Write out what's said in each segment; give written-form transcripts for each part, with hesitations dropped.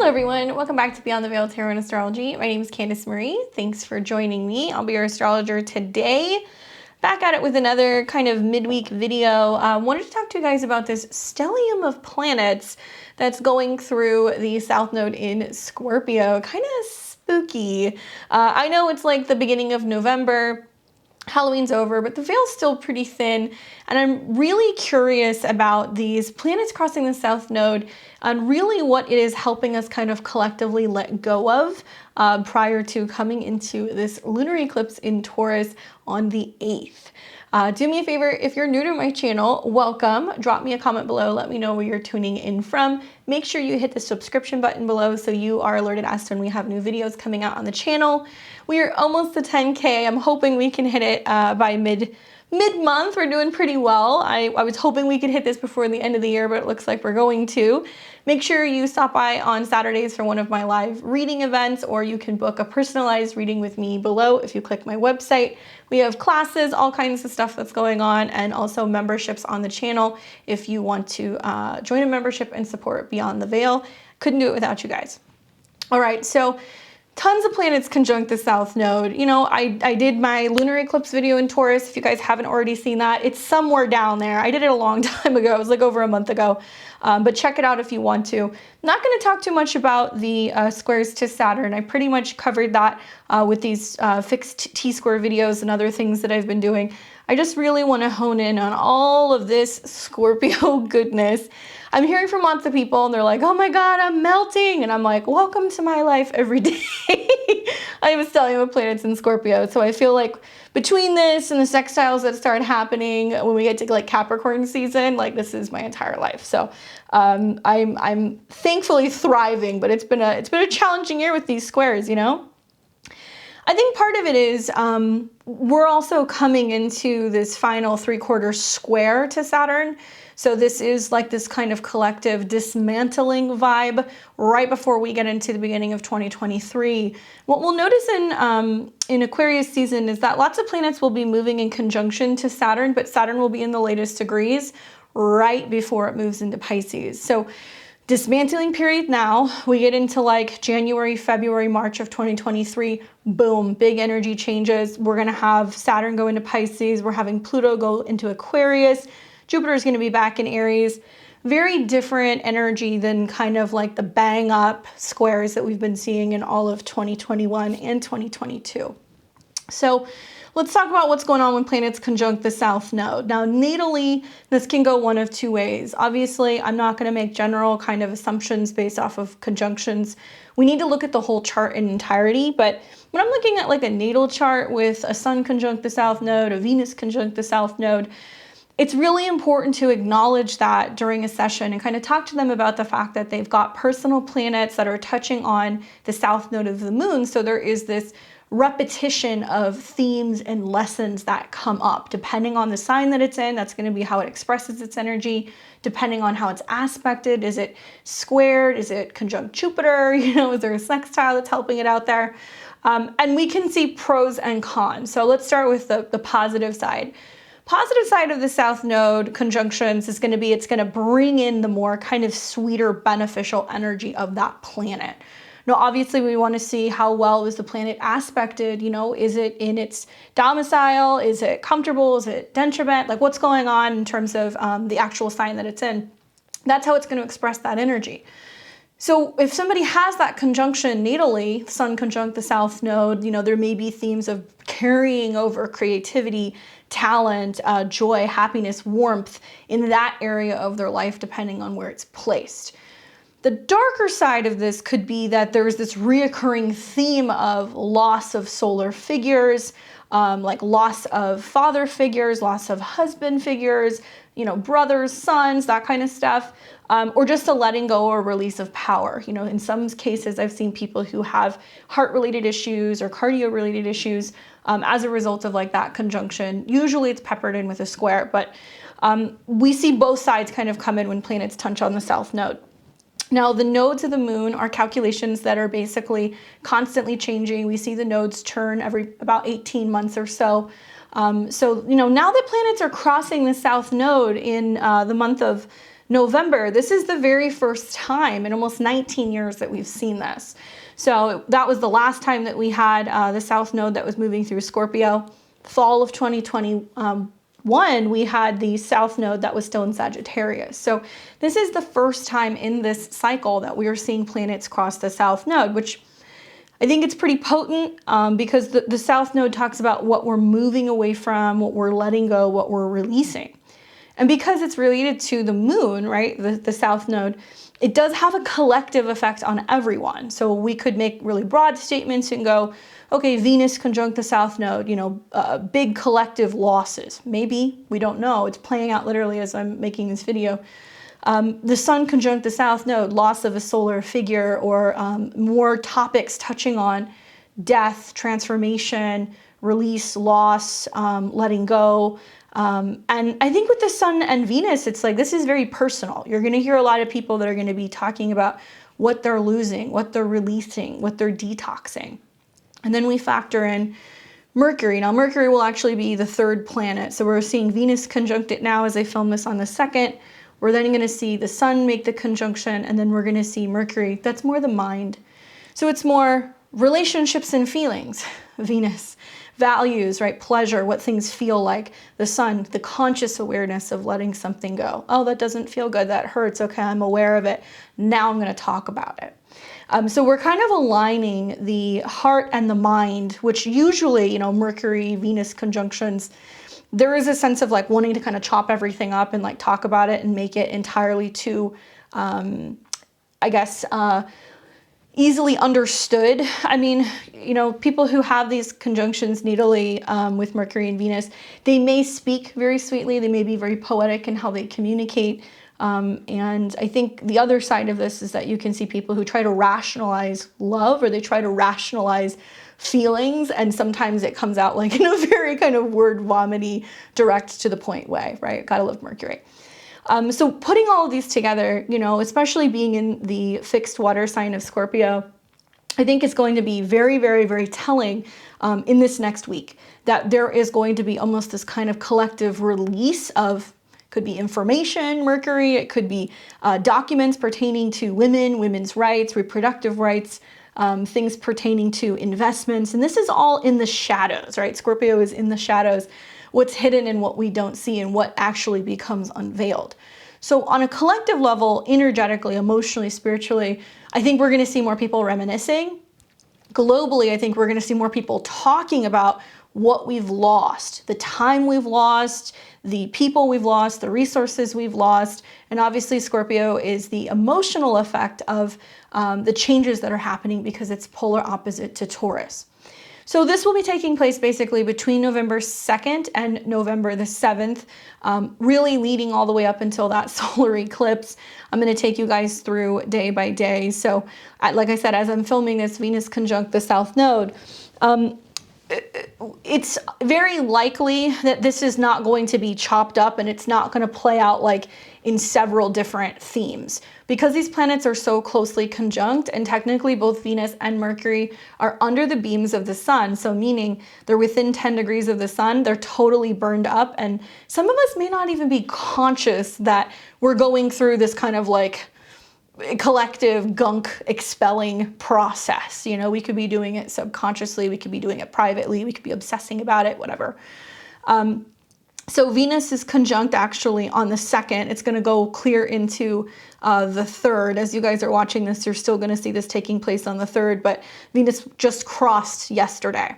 everyone, welcome back to Beyond the Veil Tarot and Astrology. My name is Candice Marie. Thanks for joining me. I'll be your astrologer today. Back at it with another kind of midweek video. Wanted to talk to you guys about this stellium of planets that's going through the South Node in Scorpio. Kind of spooky. I know it's like the beginning of November. Halloween's over, but the veil's still pretty thin, and I'm really curious about these planets crossing the South Node and really what it is helping us kind of collectively let go of prior to coming into this lunar eclipse in Taurus on the 8th. Do me a favor, if you're new to my channel, welcome. Drop me a comment below, let me know where you're tuning in from. Make sure you hit the subscription button below so you are alerted as to when we have new videos coming out on the channel. We are almost to 10K. I'm hoping we can hit it by mid-month. We're doing pretty well. I was hoping we could hit this before the end of the year, but it looks like we're going to. Make sure you stop by on Saturdays for one of my live reading events, or you can book a personalized reading with me below if you click my website. We have classes, all kinds of stuff that's going on, and also memberships on the channel if you want to join a membership and support Beyond the Veil. Couldn't do it without you guys. All right, so tons of planets conjunct the South Node. You know, I did my lunar eclipse video in Taurus. If you guys haven't already seen that, it's somewhere down there. I did it a long time ago. It was like over a month ago. But check it out if you want to. I'm not going to talk too much about the squares to Saturn. I pretty much covered that with these fixed T-square videos and other things that I've been doing. I just really want to hone in on all of this Scorpio goodness. I'm hearing from lots of people and they're like, oh my God, I'm melting. And I'm like, welcome to my life every day. I have a stellium of planets in Scorpio. So I feel like between this and the sextiles that start happening when we get to like Capricorn season, like this is my entire life. So I'm thankfully thriving, but it's been a challenging year with these squares, you know? I think part of it is we're also coming into this final 3/4 square to Saturn. So this is like this kind of collective dismantling vibe right before we get into the beginning of 2023. What we'll notice in Aquarius season is that lots of planets will be moving in conjunction to Saturn, but Saturn will be in the latest degrees right before it moves into Pisces. So dismantling period now, we get into like January, February, March of 2023, boom, big energy changes. We're gonna have Saturn go into Pisces, we're having Pluto go into Aquarius, Jupiter is gonna be back in Aries. Very different energy than kind of like the bang up squares that we've been seeing in all of 2021 and 2022. So let's talk about what's going on when planets conjunct the South Node. Now, natally, this can go one of two ways. Obviously, I'm not going to make general kind of assumptions based off of conjunctions. We need to look at the whole chart in entirety, but when I'm looking at like a natal chart with a Sun conjunct the South Node, a Venus conjunct the South Node, it's really important to acknowledge that during a session and kind of talk to them about the fact that they've got personal planets that are touching on the South Node of the Moon. So there is this repetition of themes and lessons that come up depending on the sign that it's in. That's going to be how it expresses its energy, depending on how it's aspected. Is it squared? Is it conjunct Jupiter? You know, is there a sextile that's helping it out there? And we can see pros and cons. So let's start with the positive side. Positive side of the South Node conjunctions is going to be, it's going to bring in the more kind of sweeter, beneficial energy of that planet. Now, obviously, we want to see how well is the planet aspected. You know, is it in its domicile? Is it comfortable? Is it detriment? Like what's going on in terms of the actual sign that it's in? That's how it's going to express that energy. So if somebody has that conjunction natally, Sun conjunct the South Node, you know, there may be themes of carrying over creativity, talent, joy, happiness, warmth in that area of their life, depending on where it's placed. The darker side of this could be that there's this reoccurring theme of loss of solar figures, like loss of father figures, loss of husband figures, you know, brothers, sons, that kind of stuff, or just a letting go or release of power. You know, in some cases, I've seen people who have heart-related issues or cardio-related issues as a result of like that conjunction. Usually it's peppered in with a square, but we see both sides kind of come in when planets touch on the South Node. Now, the nodes of the moon are calculations that are basically constantly changing. We see the nodes turn every about 18 months or so. So, you know, now that planets are crossing the South Node in the month of November, this is the very first time in almost 19 years that we've seen this. So that was the last time that we had the South Node that was moving through Scorpio. Fall of 2021, we had the South Node that was still in Sagittarius. So this is the first time in this cycle that we are seeing planets cross the South Node, which I think it's pretty potent because the South Node talks about what we're moving away from, what we're letting go, what we're releasing. And because it's related to the moon, right, the South Node, it does have a collective effect on everyone. So we could make really broad statements and go, okay, Venus conjunct the South Node, you know, big collective losses. Maybe, we don't know. It's playing out literally as I'm making this video. The Sun conjunct the South Node, loss of a solar figure, or more topics touching on death, transformation, release, loss, letting go. And I think with the Sun and Venus, it's like, this is very personal. You're going to hear a lot of people that are going to be talking about what they're losing, what they're releasing, what they're detoxing. And then we factor in Mercury. Now, Mercury will actually be the third planet. So we're seeing Venus conjunct it now as I film this on the 2nd. We're then going to see the Sun make the conjunction, and then we're going to see Mercury. That's more the mind. So it's more relationships and feelings. Venus, values, right? Pleasure, what things feel like. The Sun, the conscious awareness of letting something go. Oh, that doesn't feel good. That hurts. Okay, I'm aware of it. Now I'm going to talk about it. So we're kind of aligning the heart and the mind, which usually, you know, Mercury, Venus conjunctions, there is a sense of like wanting to kind of chop everything up and like talk about it and make it entirely too, I guess, easily understood. I mean, you know, people who have these conjunctions natally with Mercury and Venus, they may speak very sweetly. They may be very poetic in how they communicate. And I think the other side of this is that you can see people who try to rationalize love, or they try to rationalize feelings, and sometimes it comes out like in a very kind of word vomity, direct to the point way, right? Gotta love Mercury. So putting all of these together, you know, especially being in the fixed water sign of Scorpio, I think it's going to be very, very, very telling in this next week that there is going to be almost this kind of collective release of, could be information, Mercury, it could be documents pertaining to women, women's rights, reproductive rights, things pertaining to investments. And this is all in the shadows, right? Scorpio is in the shadows, what's hidden and what we don't see and what actually becomes unveiled. So on a collective level, energetically, emotionally, spiritually, I think we're going to see more people reminiscing. Globally, I think we're going to see more people talking about what we've lost, the time we've lost, the people we've lost, the resources we've lost. And obviously Scorpio is the emotional effect of the changes that are happening because it's polar opposite to Taurus. So this will be taking place basically between November 2nd and November the 7th, really leading all the way up until that solar eclipse. I'm going to take you guys through day by day. So like I said, as I'm filming this, Venus conjunct the South Node, it's very likely that this is not going to be chopped up and it's not going to play out like in several different themes because these planets are so closely conjunct, and technically both Venus and Mercury are under the beams of the sun. So meaning they're within 10 degrees of the sun, they're totally burned up. And some of us may not even be conscious that we're going through this kind of like collective gunk expelling process. You know, we could be doing it subconsciously, we could be doing it privately, we could be obsessing about it, whatever. So Venus is conjunct actually on the 2nd. It's going to go clear into the 3rd. As you guys are watching this, you're still going to see this taking place on the 3rd, but Venus just crossed yesterday.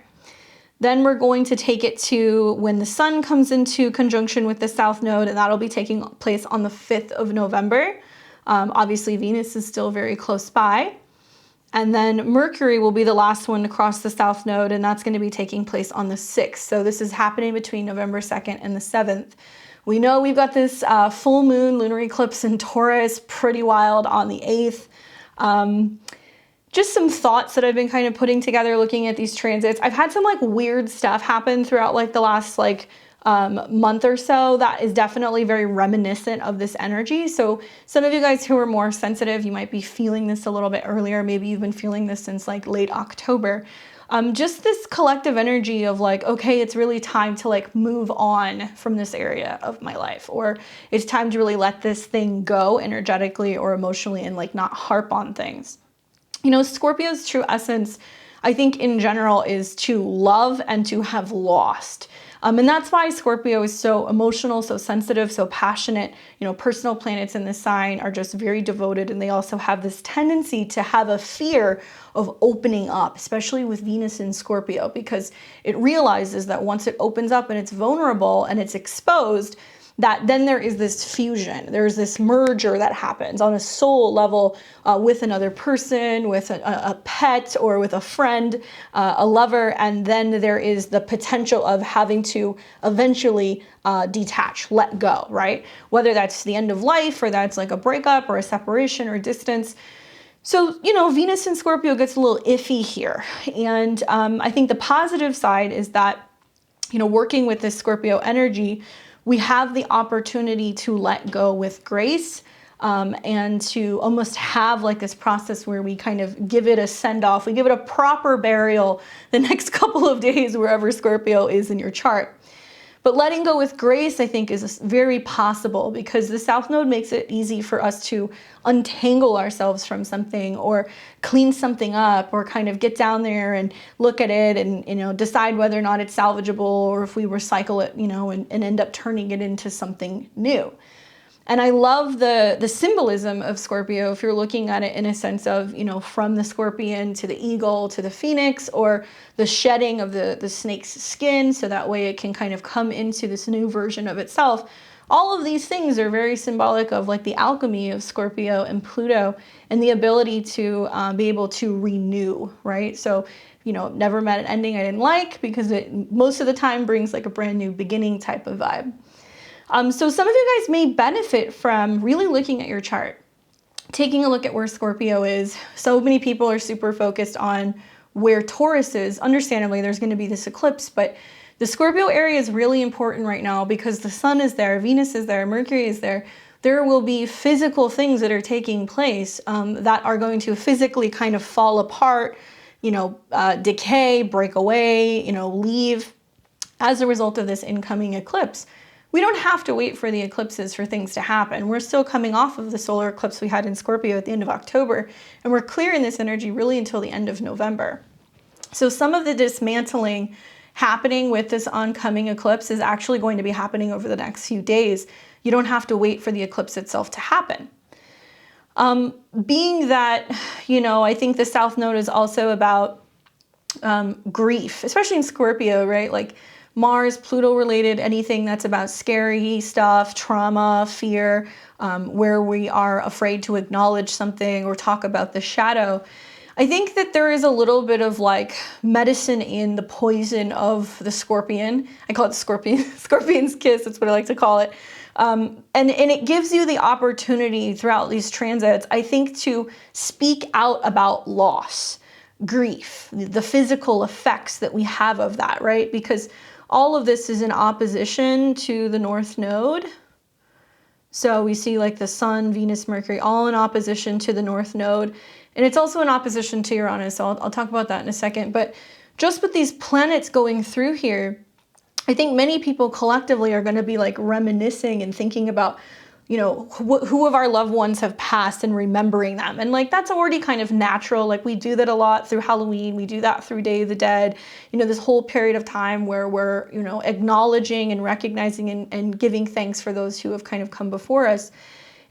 Then we're going to take it to when the Sun comes into conjunction with the South Node, and that'll be taking place on the 5th of November. Obviously, Venus is still very close by. And then Mercury will be the last one to cross the South Node, and that's going to be taking place on the 6th. So this is happening between November 2nd and the 7th. We know we've got this full moon lunar eclipse in Taurus, pretty wild, on the 8th. Just some thoughts that I've been kind of putting together looking at these transits. I've had some like weird stuff happen throughout like the last like month or so that is definitely very reminiscent of this energy. So some of you guys who are more sensitive, you might be feeling this a little bit earlier. Maybe you've been feeling this since like late October. just this collective energy of like, okay, it's really time to like move on from this area of my life, or it's time to really let this thing go energetically or emotionally and like not harp on things. You know, Scorpio's true essence, I think in general, is to love and to have lost. And that's why Scorpio is so emotional, so sensitive, so passionate. You know, personal planets in this sign are just very devoted, and they also have this tendency to have a fear of opening up, especially with Venus in Scorpio, because it realizes that once it opens up and it's vulnerable and it's exposed, that then there is this fusion, there's this merger that happens on a soul level with another person, with a pet, or with a friend, a lover, and then there is the potential of having to eventually detach, let go, right? Whether that's the end of life, or that's like a breakup, or a separation, or distance. So, you know, Venus in Scorpio gets a little iffy here. And I think the positive side is that, you know, working with this Scorpio energy, we have the opportunity to let go with grace, and to almost have like this process where we kind of give it a send off. We give it a proper burial the next couple of days, wherever Scorpio is in your chart. But letting go with grace, I think, is very possible, because the South Node makes it easy for us to untangle ourselves from something, or clean something up, or kind of get down there and look at it and, you know, decide whether or not it's salvageable, or if we recycle it, you know, and end up turning it into something new. And I love the symbolism of Scorpio, if you're looking at it in a sense of, you know, from the scorpion to the eagle to the phoenix, or the shedding of the snake's skin, so that way it can kind of come into this new version of itself. All of these things are very symbolic of like the alchemy of Scorpio and Pluto, and the ability to be able to renew, right? So, you know, never met an ending I didn't like, because it most of the time brings like a brand new beginning type of vibe. So some of you guys may benefit from really looking at your chart, taking a look at where Scorpio is. So many people are super focused on where Taurus is. Understandably, there's going to be this eclipse, but the Scorpio area is really important right now, because the sun is there, Venus is there, Mercury is there. There will be physical things that are taking place that are going to physically kind of fall apart, you know, decay, break away, you know, leave as a result of this incoming eclipse. We don't have to wait for the eclipses for things to happen. We're still coming off of the solar eclipse we had in Scorpio at the end of October, and we're clearing this energy really until the end of November. So some of the dismantling happening with this oncoming eclipse is actually going to be happening over the next few days. You don't have to wait for the eclipse itself to happen. Being that, you know, I think the South Node is also about grief, especially in Scorpio, right? Like Mars, Pluto related, anything that's about scary stuff, trauma, fear, where we are afraid to acknowledge something or talk about the shadow. I think that there is a little bit of like medicine in the poison of the scorpion. I call it scorpion's kiss. That's what I like to call it. And it gives you the opportunity throughout these transits, I think, to speak out about loss, grief, the physical effects that we have of that, right? Because all of this is in opposition to the North Node. So we see like the Sun, Venus, Mercury, all in opposition to the North Node. And it's also in opposition to Uranus. So I'll talk about that in a second. But just with these planets going through here, I think many people collectively are going to be like reminiscing and thinking about, you know, who of our loved ones have passed and remembering them. And like, that's already kind of natural. Like we do that a lot through Halloween. We do that through Day of the Dead, you know, this whole period of time where we're, you know, acknowledging and recognizing and giving thanks for those who have kind of come before us.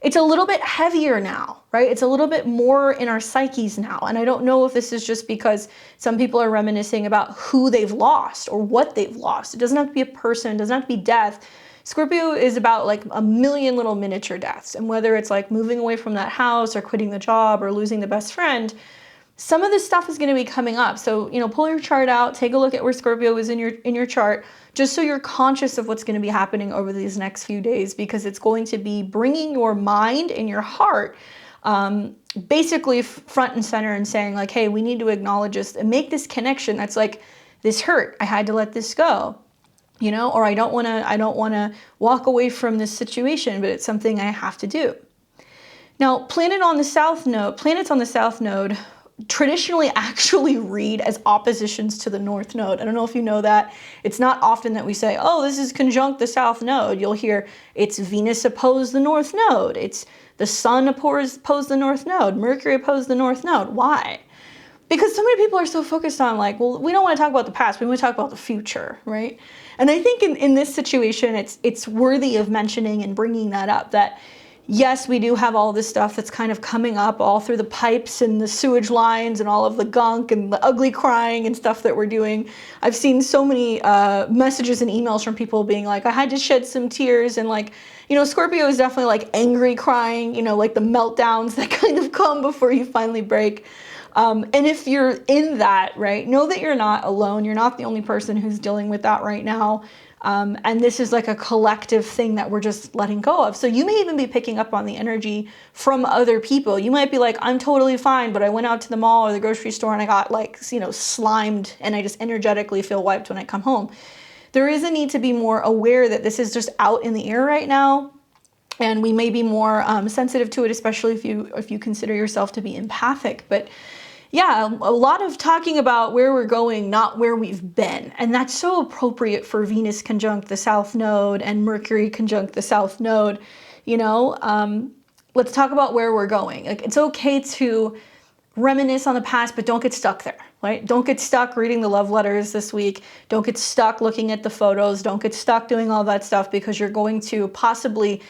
It's a little bit heavier now, right? It's a little bit more in our psyches now. And I don't know if this is just because some people are reminiscing about who they've lost or what they've lost. It doesn't have to be a person, it doesn't have to be death. Scorpio is about like a million little miniature deaths. And whether it's like moving away from that house or quitting the job or losing the best friend, some of this stuff is going to be coming up. So, you know, pull your chart out, take a look at where Scorpio is in your chart, just so you're conscious of what's going to be happening over these next few days, because it's going to be bringing your mind and your heart basically front and center and saying like, hey, we need to acknowledge this and make this connection. That's like, this hurt, I had to let this go. You know, or I don't want to walk away from this situation, but it's something I have to do. Now, planets on the South Node traditionally actually read as oppositions to the North Node. I don't know if you know that. It's not often that we say, oh, this is conjunct the South Node. You'll hear it's Venus opposed the North Node. It's the Sun opposed the North Node. Mercury opposed the North Node. Why? Because so many people are so focused on like, well, we don't want to talk about the past, we want to talk about the future, right? And I think in this situation, it's worthy of mentioning and bringing that up, that yes, we do have all this stuff that's kind of coming up all through the pipes and the sewage lines and all of the gunk and the ugly crying and stuff that we're doing. I've seen so many messages and emails from people being like, I had to shed some tears, and like, you know, Scorpio is definitely like angry crying, you know, like the meltdowns that kind of come before you finally break. And if you're in that, right, know that you're not alone. You're not the only person who's dealing with that right now. And this is like a collective thing that we're just letting go of. So you may even be picking up on the energy from other people. You might be like, I'm totally fine, but I went out to the mall or the grocery store and I got like, you know, slimed, and I just energetically feel wiped when I come home. There is a need to be more aware that this is just out in the air right now. And we may be more sensitive to it, especially if you consider yourself to be empathic. But yeah, a lot of talking about where we're going, not where we've been. And that's so appropriate for Venus conjunct the South Node and Mercury conjunct the South Node. You know, let's talk about where we're going. Like, it's okay to reminisce on the past, but don't get stuck there, right? Don't get stuck reading the love letters this week. Don't get stuck looking at the photos. Don't get stuck doing all that stuff, because you're going to possibly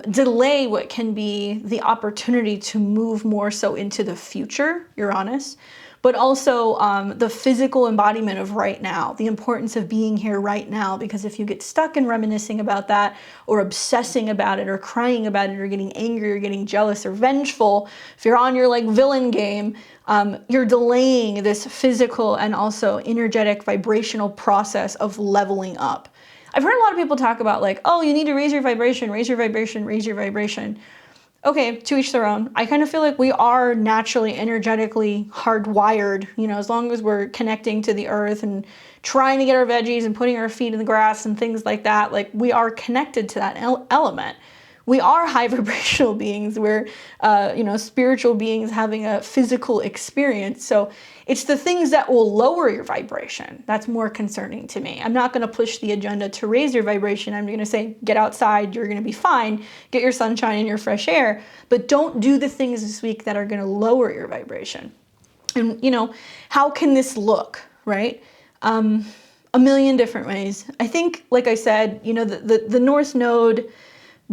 delay what can be the opportunity to move more so into the future, Uranus, but also the physical embodiment of right now, the importance of being here right now. Because if you get stuck in reminiscing about that, or obsessing about it, or crying about it, or getting angry, or getting jealous, or vengeful, if you're on your like villain game, you're delaying this physical and also energetic vibrational process of leveling up. I've heard a lot of people talk about like, oh, you need to raise your vibration, raise your vibration, raise your vibration. Okay, to each their own. I kind of feel like we are naturally, energetically hardwired, you know, as long as we're connecting to the earth and trying to get our veggies and putting our feet in the grass and things like that. Like, we are connected to that element. We are high vibrational beings. We're, you know, spiritual beings having a physical experience. So it's the things that will lower your vibration that's more concerning to me. I'm not going to push the agenda to raise your vibration. I'm going to say, get outside. You're going to be fine. Get your sunshine and your fresh air. But don't do the things this week that are going to lower your vibration. And, you know, how can this look, right? A million different ways. I think, like I said, you know, the North Node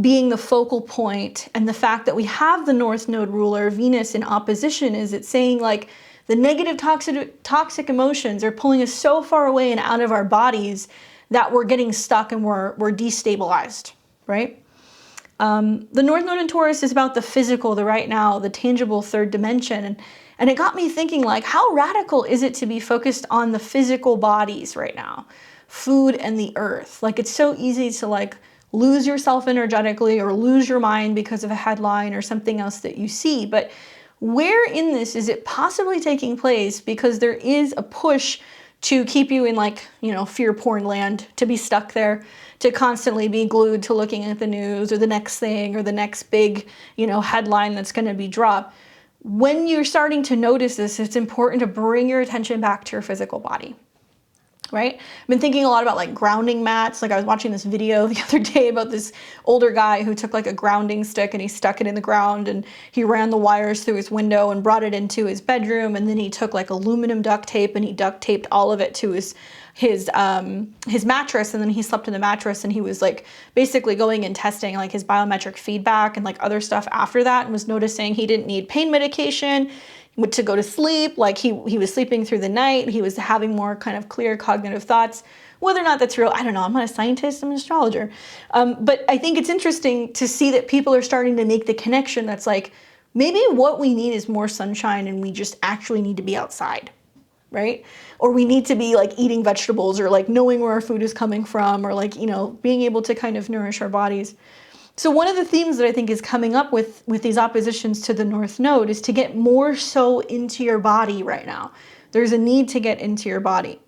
being the focal point, and the fact that we have the North Node ruler, Venus, in opposition, is it's saying like the negative toxic emotions are pulling us so far away and out of our bodies that we're getting stuck and we're destabilized, right? The North Node in Taurus is about the physical, the right now, the tangible third dimension. And it got me thinking, like, how radical is it to be focused on the physical bodies right now? Food and the earth. Like, it's so easy to like lose yourself energetically or lose your mind because of a headline or something else that you see. But where in this is it possibly taking place? Because there is a push to keep you in like, you know, fear porn land, to be stuck there, to constantly be glued to looking at the news or the next thing or the next big, you know, headline that's going to be dropped. When you're starting to notice this, it's important to bring your attention back to your physical body. Right? I've been thinking a lot about like grounding mats. Like, I was watching this video the other day about this older guy who took like a grounding stick and he stuck it in the ground, and he ran the wires through his window and brought it into his bedroom. And then he took like aluminum duct tape and he duct taped all of it to his mattress. And then he slept in the mattress, and he was like basically going and testing like his biometric feedback and like other stuff after that, and was noticing he didn't need pain medication to go to sleep. Like, he was sleeping through the night. He was having more kind of clear cognitive thoughts. Whether or not that's real, I don't know. I'm not a scientist, I'm an astrologer. But I think it's interesting to see that people are starting to make the connection that's like, maybe what we need is more sunshine, and we just actually need to be outside, right? Or we need to be like eating vegetables, or like knowing where our food is coming from, or like, you know, being able to kind of nourish our bodies. So one of the themes that I think is coming up with these oppositions to the North Node is to get more so into your body right now. There's a need to get into your body.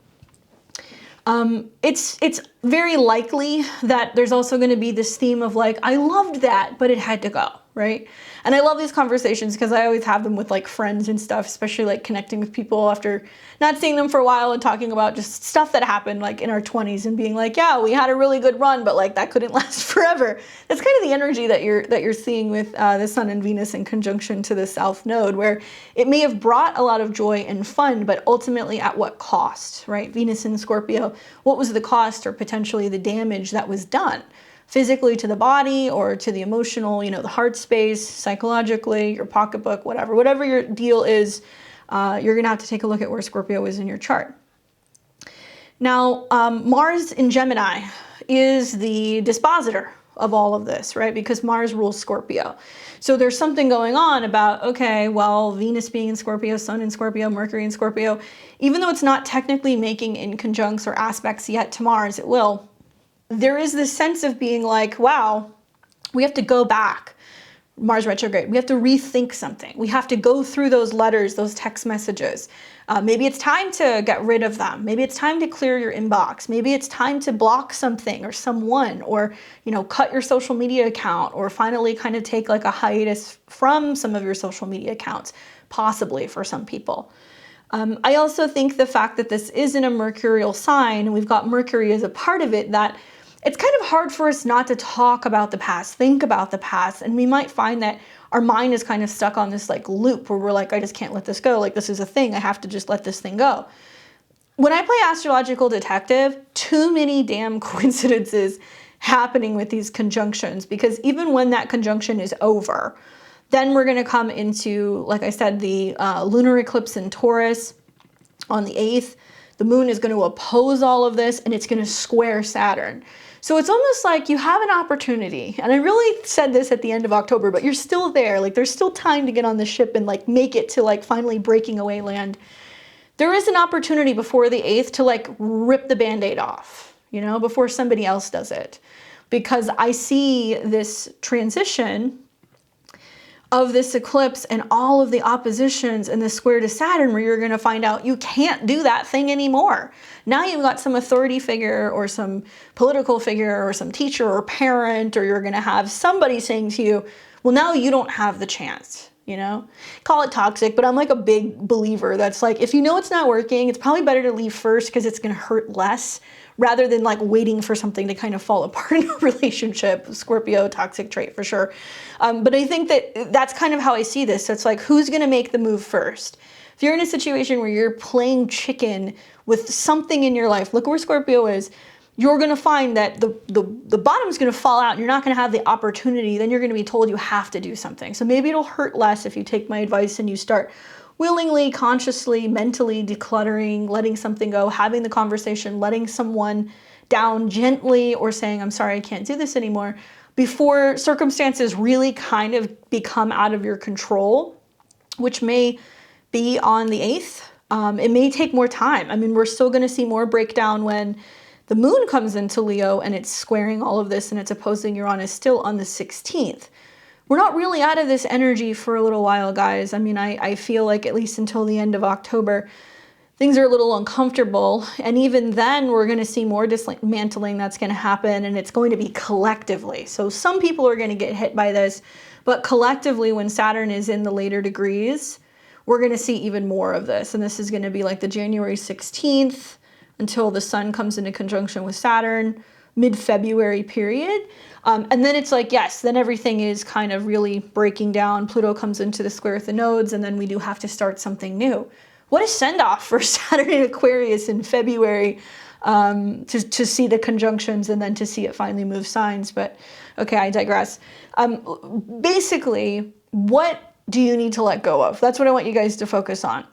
It's very likely that there's also going to be this theme of like, I loved that, but it had to go, right? And I love these conversations because I always have them with like friends and stuff, especially like connecting with people after not seeing them for a while and talking about just stuff that happened like in our 20s and being like, yeah, we had a really good run, but like that couldn't last forever. That's kind of the energy that you're seeing with the Sun and Venus in conjunction to the South Node, where it may have brought a lot of joy and fun, but ultimately at what cost, right? Venus in Scorpio, what was the cost or potentially the damage that was done? Physically to the body or to the emotional, the heart space, psychologically, your pocketbook, whatever your deal is, you're gonna have to take a look at where Scorpio is in your chart. Now, Mars in Gemini is the dispositor of all of this, right? Because Mars rules Scorpio. So there's something going on about, okay, well, Venus being in Scorpio, Sun in Scorpio, Mercury in Scorpio, even though it's not technically making inconjuncts or aspects yet to Mars, it will. There is this sense of being like, wow, we have to go back, Mars retrograde. We have to rethink something. We have to go through those letters, those text messages. Maybe it's time to get rid of them. Maybe it's time to clear your inbox. Maybe it's time to block something or someone, or, cut your social media account, or finally kind of take like a hiatus from some of your social media accounts, possibly for some people. I also think the fact that this is in a mercurial sign, and we've got Mercury as a part of it, that it's kind of hard for us not to talk about the past, think about the past, and we might find that our mind is kind of stuck on this like loop where we're like, I just can't let this go. Like, this is a thing. I have to just let this thing go. When I play astrological detective, too many damn coincidences happening with these conjunctions, because even when that conjunction is over, then we're going to come into, like I said, the lunar eclipse in Taurus on the 8th. The moon is going to oppose all of this, and it's going to square Saturn. So it's almost like you have an opportunity, and I really said this at the end of October, but you're still there. Like, there's still time to get on the ship and like make it to like finally breaking away land. There is an opportunity before the 8th to like rip the Band-Aid off, before somebody else does it. Because I see this transition of this eclipse and all of the oppositions and the square to Saturn, where you're going to find out you can't do that thing anymore. Now you've got some authority figure or some political figure or some teacher or parent, or you're going to have somebody saying to you, well, now you don't have the chance. Call it toxic, but I'm like a big believer that's like, if you know it's not working, it's probably better to leave first because it's going to hurt less, rather than like waiting for something to kind of fall apart in a relationship. Scorpio, toxic trait for sure. But I think that that's kind of how I see this. So it's like, who's going to make the move first? If you're in a situation where you're playing chicken with something in your life, look where Scorpio is, you're going to find that the bottom's going to fall out and you're not going to have the opportunity. Then you're going to be told you have to do something. So maybe it'll hurt less if you take my advice and you start willingly, consciously, mentally decluttering, letting something go, having the conversation, letting someone down gently, or saying, I'm sorry, I can't do this anymore, before circumstances really kind of become out of your control, which may be on the 8th. It may take more time. I mean, we're still going to see more breakdown when the moon comes into Leo and it's squaring all of this and it's opposing Uranus still on the 16th. We're not really out of this energy for a little while, guys. I mean, I feel like at least until the end of October, things are a little uncomfortable. And even then, we're going to see more dismantling that's going to happen, and it's going to be collectively. So some people are going to get hit by this, but collectively, when Saturn is in the later degrees, we're going to see even more of this. And this is going to be like the January 16th until the sun comes into conjunction with Saturn, mid-February period. And then it's like, yes, then everything is kind of really breaking down. Pluto comes into the square with the nodes, and then we do have to start something new. What a send-off for Saturn in Aquarius in February, to see the conjunctions and then to see it finally move signs. But okay, I digress. Basically, what do you need to let go of? That's what I want you guys to focus on.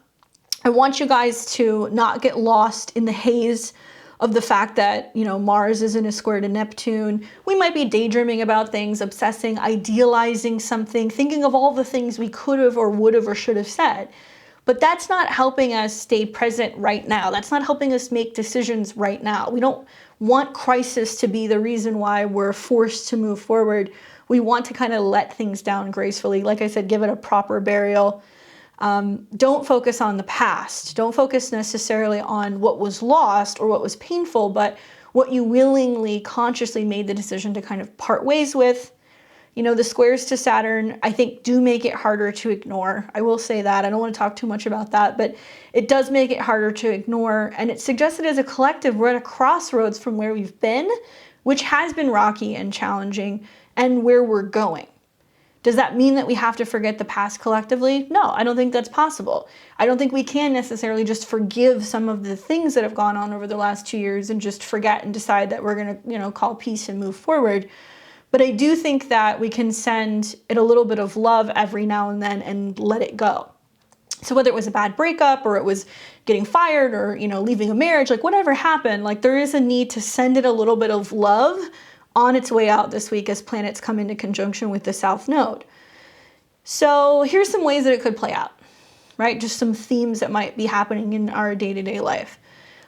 I want you guys to not get lost in the haze of the fact that, Mars is in a square to Neptune. We might be daydreaming about things, obsessing, idealizing something, thinking of all the things we could have or would have or should have said. But that's not helping us stay present right now. That's not helping us make decisions right now. We don't want crisis to be the reason why we're forced to move forward. We want to kind of let things down gracefully. Like I said, give it a proper burial. Don't focus on the past. Don't focus necessarily on what was lost or what was painful, but what you willingly, consciously made the decision to kind of part ways with, You know, the squares to Saturn, I think, do make it harder to ignore. I will say that. I don't want to talk too much about that, but it does make it harder to ignore. And it suggests that as a collective, we're at a crossroads from where we've been, which has been rocky and challenging, and where we're going. Does that mean that we have to forget the past collectively? No, I don't think that's possible. I don't think we can necessarily just forgive some of the things that have gone on over the last 2 years and just forget and decide that we're going to, you know, call peace and move forward. But I do think that we can send it a little bit of love every now and then and let it go. So whether it was a bad breakup or it was getting fired or, you know, leaving a marriage, like whatever happened, like there is a need to send it a little bit of love on its way out this week as planets come into conjunction with the South Node. So here's some ways that it could play out, right? Just some themes that might be happening in our day-to-day life.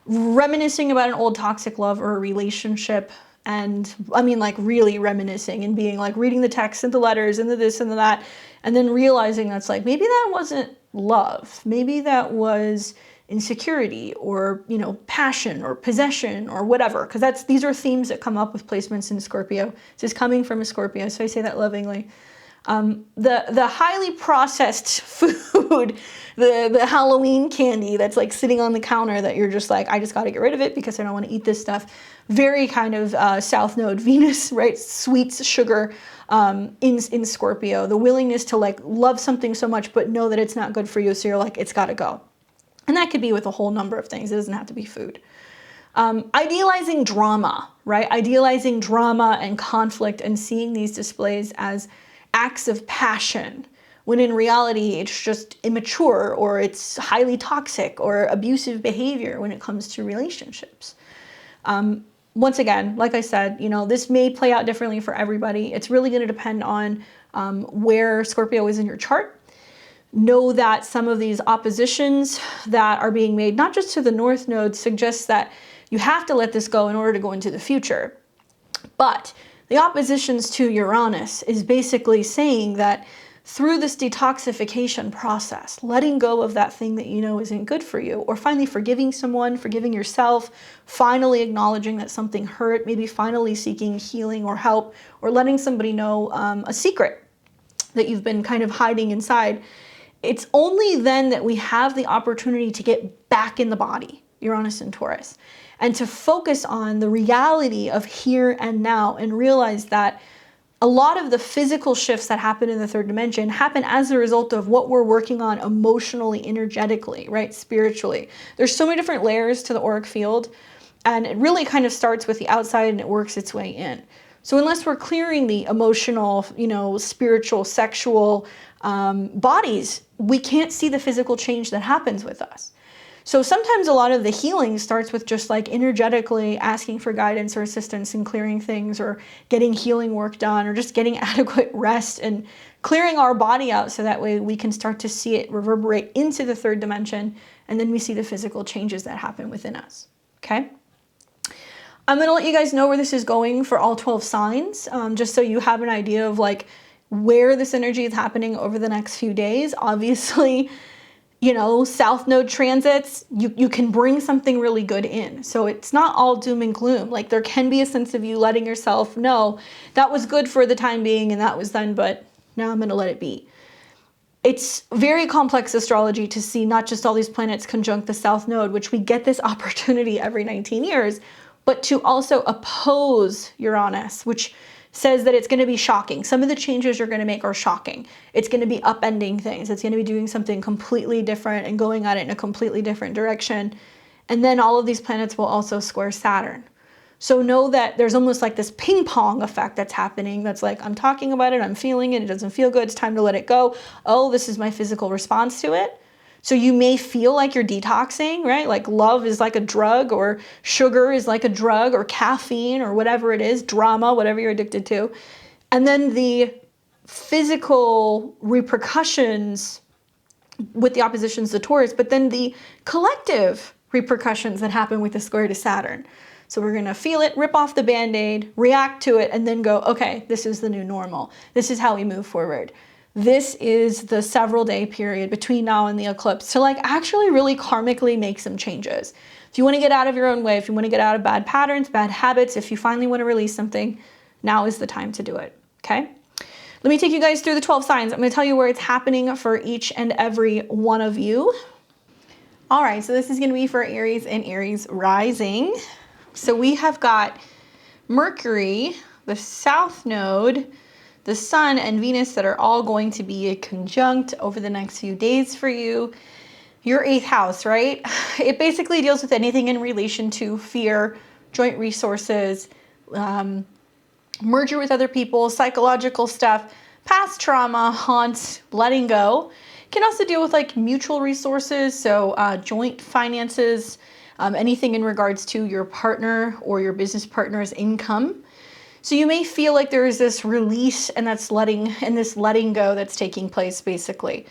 Reminiscing about an old toxic love or a relationship, and I mean like really reminiscing and being like reading the texts and the letters and the this and the that, and then realizing that's like, maybe that wasn't love. Maybe that was insecurity or, you know, passion or possession or whatever, because these are themes that come up with placements in Scorpio. This is coming from a Scorpio, so I say that lovingly. The highly processed food, the Halloween candy that's like sitting on the counter that you're just like, I just got to get rid of it because I don't want to eat this stuff. Very kind of South Node Venus, right? Sweets, sugar, in Scorpio. The willingness to like love something so much but know that it's not good for you, so you're like, it's got to go. And that could be with a whole number of things. It doesn't have to be food. Idealizing drama, right? Idealizing drama and conflict and seeing these displays as acts of passion, when in reality it's just immature or it's highly toxic or abusive behavior when it comes to relationships. Once again, like I said, you know, this may play out differently for everybody. It's really going to depend on where Scorpio is in your chart. Know that some of these oppositions that are being made, not just to the North Node, suggests that you have to let this go in order to go into the future. But the oppositions to Uranus is basically saying that through this detoxification process, letting go of that thing that you know isn't good for you, or finally forgiving someone, forgiving yourself, finally acknowledging that something hurt, maybe finally seeking healing or help, or letting somebody know a secret that you've been kind of hiding inside. It's only then that we have the opportunity to get back in the body, Uranus and Taurus, and to focus on the reality of here and now and realize that a lot of the physical shifts that happen in the third dimension happen as a result of what we're working on emotionally, energetically, right? Spiritually. There's so many different layers to the auric field, and it really kind of starts with the outside and it works its way in. So unless we're clearing the emotional, you know, spiritual, sexual bodies, we can't see the physical change that happens with us. So sometimes a lot of the healing starts with just like energetically asking for guidance or assistance in clearing things, or getting healing work done, or just getting adequate rest and clearing our body out so that way we can start to see it reverberate into the third dimension, and then we see the physical changes that happen within us. Okay? I'm going to let you guys know where this is going for all 12 signs, just so you have an idea of like where this energy is happening over the next few days. Obviously, you know, South Node transits, you can bring something really good in. So it's not all doom and gloom. Like there can be a sense of you letting yourself know that was good for the time being and that was done, but now I'm going to let it be. It's very complex astrology to see not just all these planets conjunct the South Node, which we get this opportunity every 19 years, but to also oppose Uranus, which says that it's going to be shocking. Some of the changes you're going to make are shocking. It's going to be upending things. It's going to be doing something completely different and going at it in a completely different direction. And then all of these planets will also square Saturn. So know that there's almost like this ping pong effect that's happening. That's like, I'm talking about it, I'm feeling it, it doesn't feel good, it's time to let it go. Oh, this is my physical response to it. So you may feel like you're detoxing, right? Like love is like a drug, or sugar is like a drug, or caffeine, or whatever it is, drama, whatever you're addicted to. And then the physical repercussions with the oppositions to Taurus, but then the collective repercussions that happen with the square to Saturn. So we're going to feel it, rip off the Band-Aid, react to it, and then go, okay, this is the new normal. This is how we move forward. This is the several day period between now and the eclipse to like actually really karmically make some changes. If you want to get out of your own way, if you want to get out of bad patterns, bad habits, if you finally want to release something, now is the time to do it. Okay? Let me take you guys through the 12 signs. I'm going to tell you where it's happening for each and every one of you. All right, so this is going to be for Aries and Aries rising. So we have got Mercury, the South Node, the Sun, and Venus that are all going to be a conjunct over the next few days for you. Your 8th house, right? It basically deals with anything in relation to fear, joint resources, merger with other people, psychological stuff, past trauma, haunts, letting go. It can also deal with like mutual resources, so joint finances, anything in regards to your partner or your business partner's income. So you may feel like there is this release and this letting go that's taking place basically.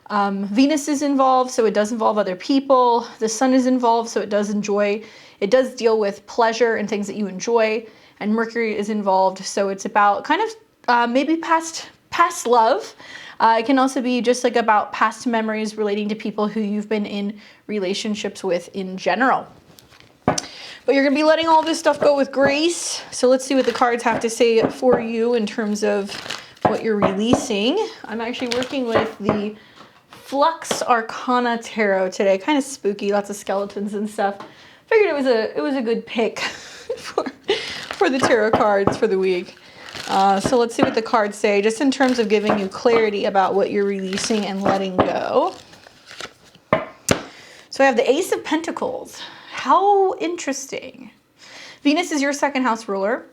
Venus is involved, so it does involve other people. The Sun is involved, so it does deal with pleasure and things that you enjoy. And Mercury is involved, so it's about kind of maybe past love. It can also be just like about past memories relating to people who you've been in relationships with in general. But you're going to be letting all this stuff go with grace. So let's see what the cards have to say for you in terms of what you're releasing. I'm actually working with the Flux Arcana Tarot today. Kind of spooky, lots of skeletons and stuff. Figured it was a good pick for the tarot cards for the week. So let's see what the cards say, just in terms of giving you clarity about what you're releasing and letting go. So I have the Ace of Pentacles. How interesting. Venus is your 2nd house ruler.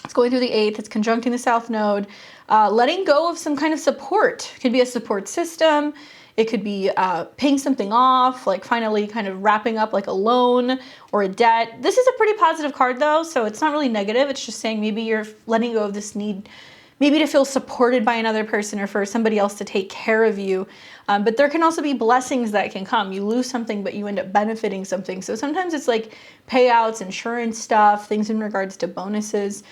It's going through the 8th. It's conjuncting the South Node. Letting go of some kind of support. It could be a support system. It could be paying something off, like finally kind of wrapping up like a loan or a debt. This is a pretty positive card though, so it's not really negative. It's just saying maybe you're letting go of this need, maybe to feel supported by another person or for somebody else to take care of you. But there can also be blessings that can come. You lose something, but you end up benefiting something. So sometimes it's like payouts, insurance stuff, things in regards to bonuses.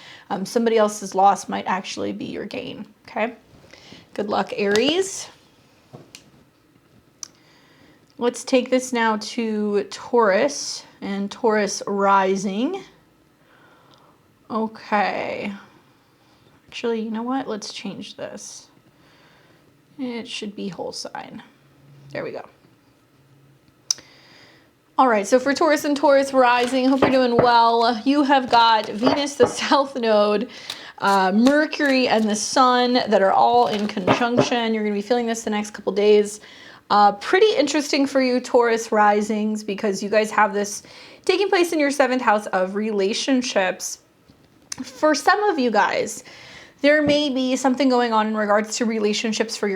Somebody else's loss might actually be your gain, okay? Good luck, Aries. Let's take this now to Taurus and Taurus rising. Okay. Actually, you know what? Let's change this. It should be whole sign. There we go. All right, so for Taurus and Taurus rising, hope you're doing well. You have got Venus, the South Node, Mercury, and the Sun that are all in conjunction. You're going to be feeling this the next couple days. Pretty interesting for you, Taurus risings, because you guys have this taking place in your 7th house of relationships. For some of you guys, there may be something going on in regards to relationships from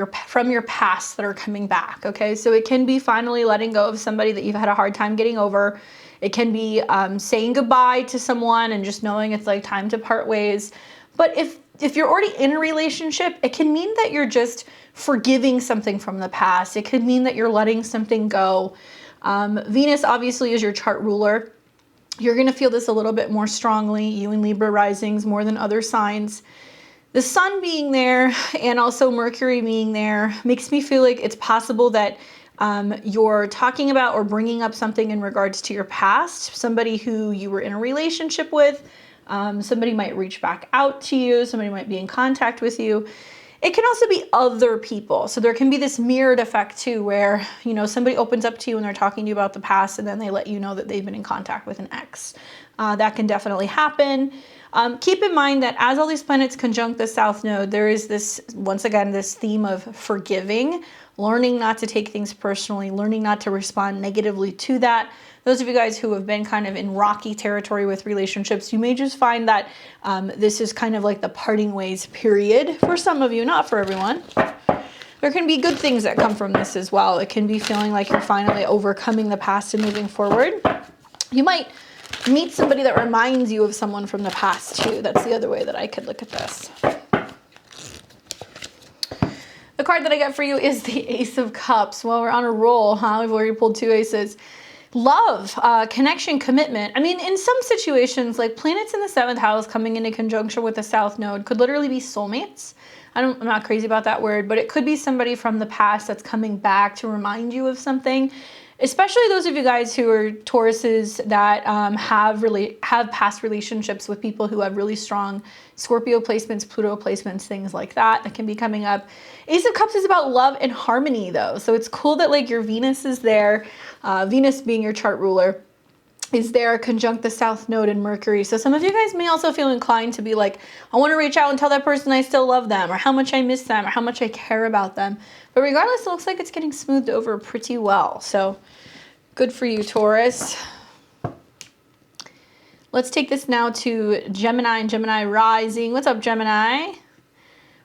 your past that are coming back, okay? So it can be finally letting go of somebody that you've had a hard time getting over. It can be saying goodbye to someone and just knowing it's like time to part ways. But if you're already in a relationship, it can mean that you're just forgiving something from the past. It could mean that you're letting something go. Venus obviously is your chart ruler. You're going to feel this a little bit more strongly, you and Libra risings, more than other signs. The Sun being there and also Mercury being there makes me feel like it's possible that you're talking about or bringing up something in regards to your past, somebody who you were in a relationship with. Somebody might reach back out to you. Somebody might be in contact with you. It can also be other people. So there can be this mirrored effect too, where, you know, somebody opens up to you and they're talking to you about the past and then they let you know that they've been in contact with an ex. That can definitely happen. Keep in mind that as all these planets conjunct the South Node, there is this, once again, this theme of forgiving, learning not to take things personally, learning not to respond negatively to that. Those of you guys who have been kind of in rocky territory with relationships, you may just find that this is kind of like the parting ways period for some of you, not for everyone. There can be good things that come from this as well. It can be feeling like you're finally overcoming the past and moving forward. You might meet somebody that reminds you of someone from the past too. That's the other way that I could look at this. The card that I got for you is the Ace of Cups. Well, we're on a roll, huh? We've already pulled 2 aces. Love, connection, commitment. I mean, in some situations, like planets in the 7th house coming into conjunction with the South Node could literally be soulmates. I'm not crazy about that word, but it could be somebody from the past that's coming back to remind you of something. especially those of you guys who are Tauruses that have past relationships with people who have really strong Scorpio placements, Pluto placements, things like that can be coming up. Ace of Cups is about love and harmony though. So it's cool that like your Venus is there, Venus being your chart ruler, is there conjunct the South Node and Mercury. So some of you guys may also feel inclined to be like, I want to reach out and tell that person I still love them, or how much I miss them, or how much I care about them. But regardless, it looks like it's getting smoothed over pretty well. So good for you, Taurus. Let's take this now to Gemini and Gemini rising. What's up, Gemini?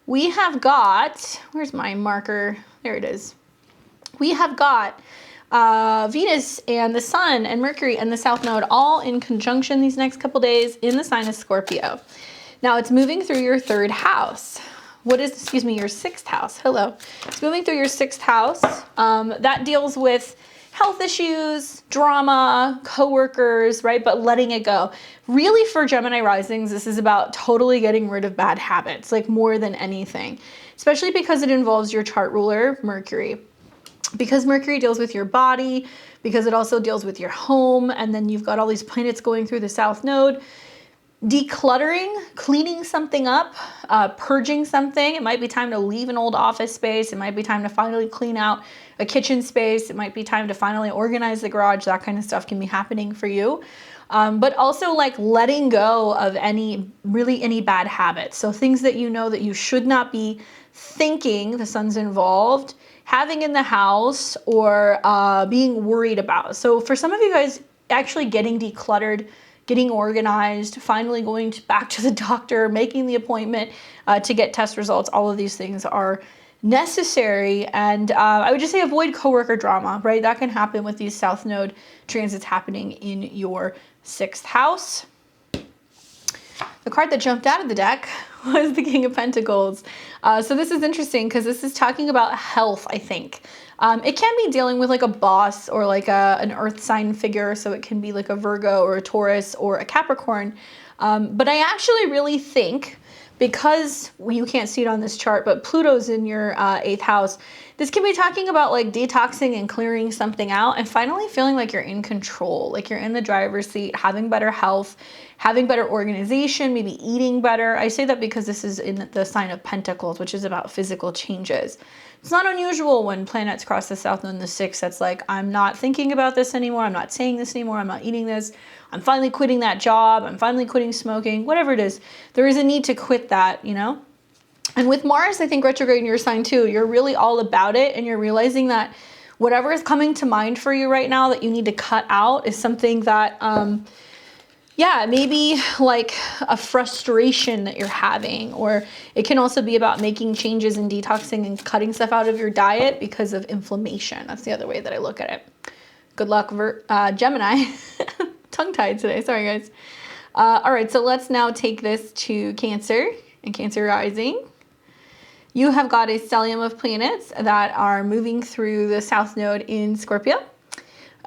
We have got, where's my marker? There it is. We have got Venus and the Sun and Mercury and the South Node all in conjunction these next couple days in the sign of Scorpio. Now it's moving through your third house. Your sixth house. Hello. It's moving through your sixth house. That deals with health issues, drama, coworkers, right? But letting it go. Really for Gemini risings, this is about totally getting rid of bad habits, like more than anything, especially because it involves your chart ruler, Mercury. Because Mercury deals with your body, because it also deals with your home, and then you've got all these planets going through the South Node. Decluttering, cleaning something up, purging something. It might be time to leave an old office space. It might be time to finally clean out a kitchen space. It might be time to finally organize the garage. That kind of stuff can be happening for you. But also like letting go of any bad habits. So things that you know that you should not be thinking, the sun's involved, having in the house, or being worried about. So for some of you guys, actually getting decluttered, getting organized, finally going back to the doctor, making the appointment to get test results, all of these things are necessary. And I would just say avoid coworker drama, right? That can happen with these South Node transits happening in your sixth house. The card that jumped out of the deck was the King of Pentacles. So this is interesting because this is talking about health, I think. It can be dealing with like a boss or like an earth sign figure. So it can be like a Virgo or a Taurus or a Capricorn. But I actually really think, because you can't see it on this chart, but Pluto's in your 8th house, this can be talking about like detoxing and clearing something out and finally feeling like you're in control, like you're in the driver's seat, having better health, having better organization, maybe eating better. I say that because this is in the sign of Pentacles, which is about physical changes. It's not unusual when planets cross the South Node in the 6th. That's like, I'm not thinking about this anymore. I'm not saying this anymore. I'm not eating this. I'm finally quitting that job. I'm finally quitting smoking, whatever it is. There is a need to quit that, you know? And with Mars, I think retrograde in your sign too, you're really all about it. And you're realizing that whatever is coming to mind for you right now that you need to cut out is something that, yeah, maybe like a frustration that you're having, or it can also be about making changes and detoxing and cutting stuff out of your diet because of inflammation. That's the other way that I look at it. Good luck, Gemini. Tongue-tied today, sorry guys. All right, so let's now take this to Cancer and Cancer rising. You have got a stellium of planets that are moving through the South Node in Scorpio.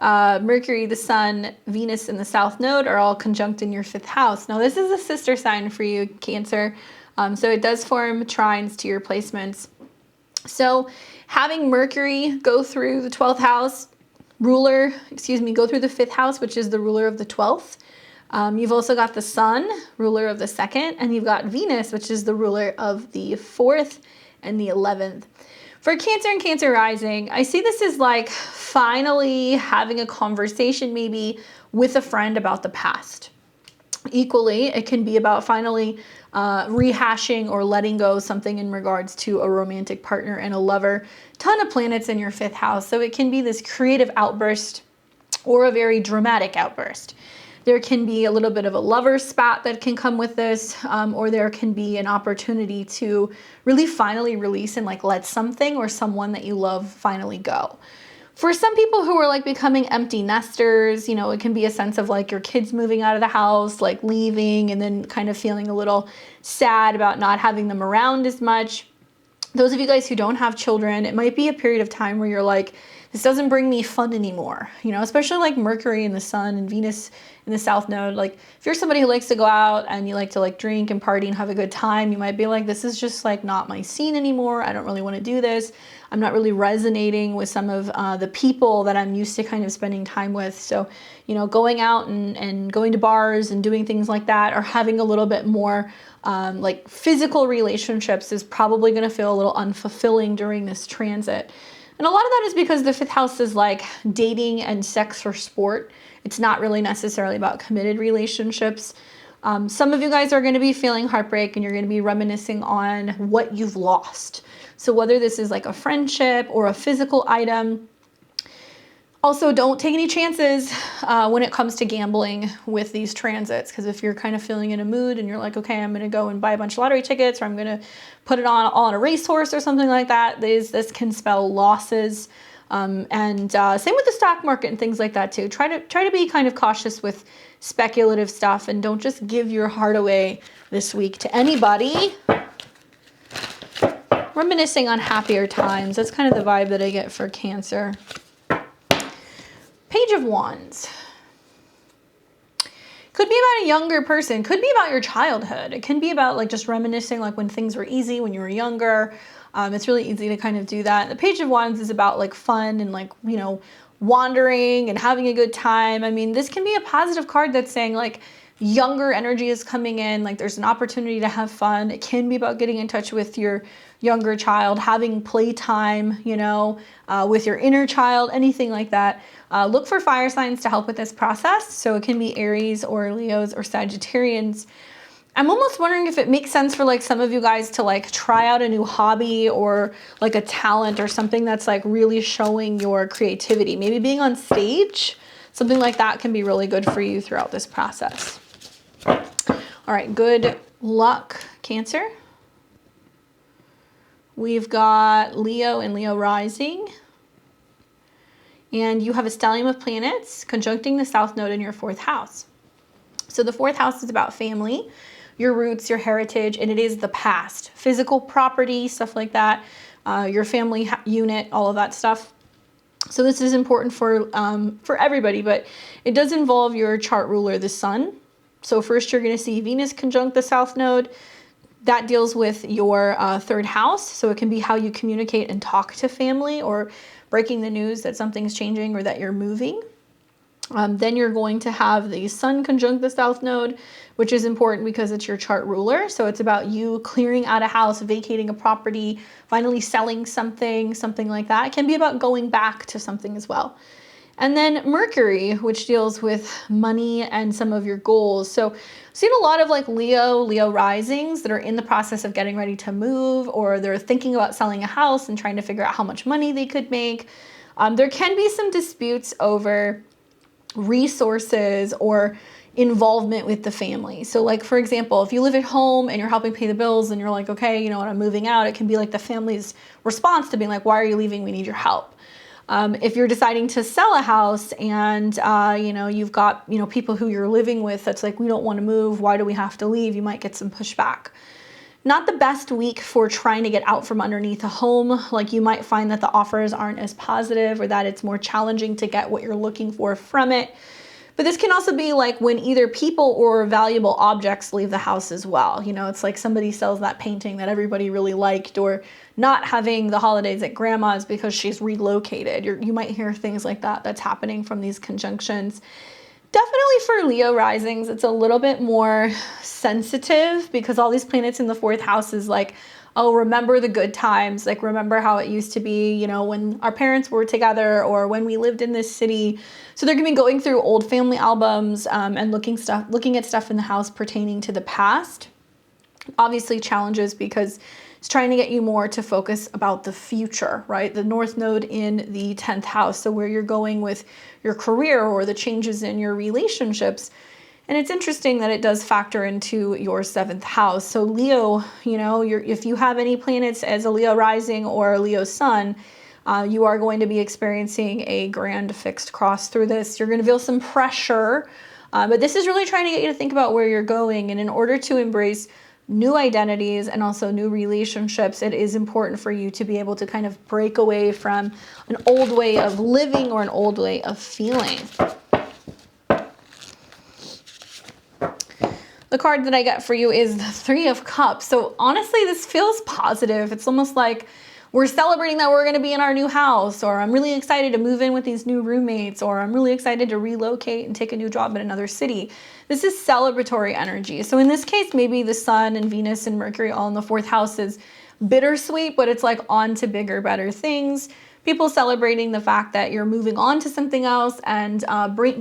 Mercury, the Sun, Venus, and the South Node are all conjunct in your 5th house. Now, this is a sister sign for you, Cancer. So it does form trines to your placements. So having Mercury go through the 12th house, go through the 5th house, which is the ruler of the 12th. You've also got the Sun, ruler of the 2nd, and you've got Venus, which is the ruler of the 4th and the 11th. For Cancer and Cancer rising, I see this as like finally having a conversation maybe with a friend about the past. Equally, it can be about finally rehashing or letting go something in regards to a romantic partner and a lover. Ton of planets in your 5th house, so it can be this creative outburst or a very dramatic outburst. There can be a little bit of a lover spat that can come with this, or there can be an opportunity to really finally release and like let something or someone that you love finally go. For some people who are like becoming empty nesters, you know, it can be a sense of like your kids moving out of the house, like leaving, and then kind of feeling a little sad about not having them around as much. Those of you guys who don't have children, it might be a period of time where you're like, This doesn't bring me fun anymore, you know, especially like Mercury in the sun and Venus in the south node. Like if you're somebody who likes to go out and you like to like drink and party and have a good time, you might be like, this is just like not my scene anymore. I don't really want to do this. I'm not really resonating with some of the people that I'm used to kind of spending time with. So, you know, going out and going to bars and doing things like that, or having a little bit more like physical relationships is probably going to feel a little unfulfilling during this transit. And a lot of that is because the 5th house is like dating and sex or sport. It's not really necessarily about committed relationships. Some of you guys are going to be feeling heartbreak and you're going to be reminiscing on what you've lost. So whether this is like a friendship or a physical item. Also, don't take any chances when it comes to gambling with these transits, because if you're kind of feeling in a mood and you're like, okay, I'm going to go and buy a bunch of lottery tickets, or I'm going to put it on all on a racehorse or something like that, this can spell losses. Same with the stock market and things like that too. Try to be kind of cautious with speculative stuff, and don't just give your heart away this week to anybody. Reminiscing on happier times. That's kind of the vibe that I get for Cancer. Page of Wands. Could be about a younger person. Could be about your childhood. It can be about like just reminiscing like when things were easy when you were younger. It's really easy to kind of do that. The Page of Wands is about like fun and like, you know, wandering and having a good time. I mean, this can be a positive card that's saying like younger energy is coming in. Like there's an opportunity to have fun. It can be about getting in touch with your younger child, having playtime, you know, with your inner child, anything like that. Look for fire signs to help with this process. So it can be Aries or Leos or Sagittarians. I'm almost wondering if it makes sense for like some of you guys to like try out a new hobby or like a talent or something that's like really showing your creativity. Maybe being on stage, something like that can be really good for you throughout this process. All right, good luck, Cancer. We've got Leo and Leo rising. And you have a stellium of planets conjuncting the south node in your 4th house. So the 4th house is about family, your roots, your heritage, and it is the past. Physical property, stuff like that, your family unit, all of that stuff. So this is important for everybody, but it does involve your chart ruler, the sun. So first you're going to see Venus conjunct the south node. That deals with your 3rd house. So it can be how you communicate and talk to family, or breaking the news that something's changing or that you're moving. Then you're going to have the sun conjunct the south node, which is important because it's your chart ruler. So it's about you clearing out a house, vacating a property, finally selling something like that. It can be about going back to something as well. And then Mercury, which deals with money and some of your goals. So I've seen a lot of like Leo risings that are in the process of getting ready to move, or they're thinking about selling a house and trying to figure out how much money they could make. There can be some disputes over resources or involvement with the family. So like, for example, if you live at home and you're helping pay the bills and you're like, okay, you know what, I'm moving out, it can be like the family's response to being like, why are you leaving? We need your help. If you're deciding to sell a house and, you know, you've got, you know, people who you're living with, that's like, we don't want to move. Why do we have to leave? You might get some pushback. Not the best week for trying to get out from underneath a home. Like you might find that the offers aren't as positive, or that it's more challenging to get what you're looking for from it. But this can also be like when either people or valuable objects leave the house as well. You know, it's like somebody sells that painting that everybody really liked, or not having the holidays at grandma's because she's relocated. You might hear things like that that's happening from these conjunctions. Definitely for Leo risings, it's a little bit more sensitive because all these planets in the 4th house is like, oh, remember the good times. Like, remember how it used to be, you know, when our parents were together or when we lived in this city. So they're going to be going through old family albums and looking at stuff in the house pertaining to the past. Obviously challenges because it's trying to get you more to focus about the future, right? The North Node in the 10th house. So where you're going with your career or the changes in your relationships. And it's interesting that it does factor into your 7th house. So Leo, you know, if you have any planets as a Leo rising or a Leo sun, you are going to be experiencing a grand fixed cross through this. You're going to feel some pressure, but this is really trying to get you to think about where you're going. And in order to embrace new identities and also new relationships, it is important for you to be able to kind of break away from an old way of living or an old way of feeling. The card that I got for you is the Three of Cups. So honestly, this feels positive. It's almost like we're celebrating that we're going to be in our new house, or I'm really excited to move in with these new roommates, or I'm really excited to relocate and take a new job in another city. This is celebratory energy. So in this case, maybe the Sun and Venus and Mercury all in the 4th house is bittersweet, but it's like on to bigger, better things. People celebrating the fact that you're moving on to something else and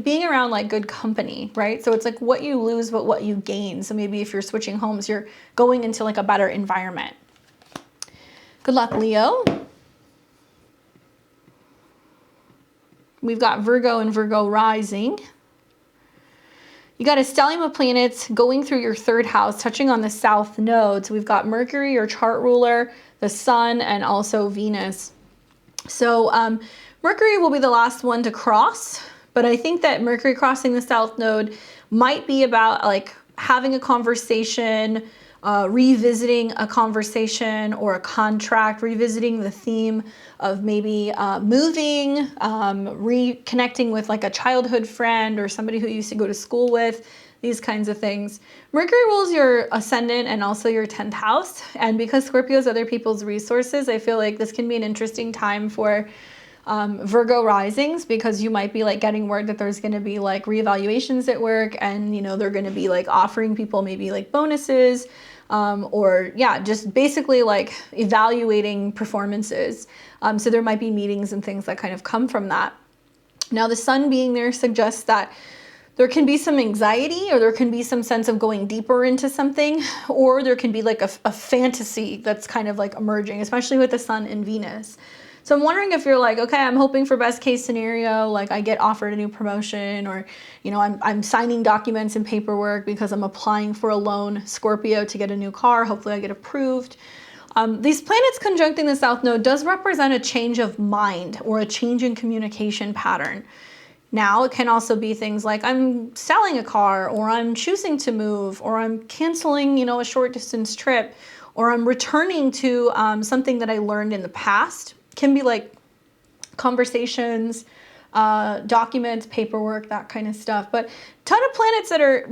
being around like good company, right? So it's like what you lose, but what you gain. So maybe if you're switching homes, you're going into like a better environment. Good luck, Leo. We've got Virgo and Virgo rising. You got a stellium of planets going through your 3rd house, touching on the south node. So we've got Mercury, your chart ruler, the Sun, and also Venus. So Mercury will be the last one to cross, but I think that Mercury crossing the south node might be about like having a conversation, revisiting a conversation or a contract, revisiting the theme of maybe moving, reconnecting with like a childhood friend or somebody who you used to go to school with, these kinds of things. Mercury rules your ascendant and also your 10th house. And because Scorpio is other people's resources, I feel like this can be an interesting time for Virgo risings, because you might be like getting word that there's going to be like reevaluations at work, and you know they're going to be like offering people maybe like bonuses, or yeah, just basically like evaluating performances. So there might be meetings and things that kind of come from that. Now the Sun being there suggests that there can be some anxiety, or there can be some sense of going deeper into something, or there can be like a fantasy that's kind of like emerging, especially with the Sun and Venus. So I'm wondering if you're like, okay, I'm hoping for best case scenario, like I get offered a new promotion, or, you know, I'm signing documents and paperwork because I'm applying for a loan, Scorpio, to get a new car. Hopefully I get approved. These planets conjuncting the South Node does represent a change of mind or a change in communication pattern. Now, it can also be things like I'm selling a car, or I'm choosing to move, or I'm canceling, you know, a short distance trip, or I'm returning to something that I learned in the past. Can be like conversations, documents, paperwork, that kind of stuff. But a ton of planets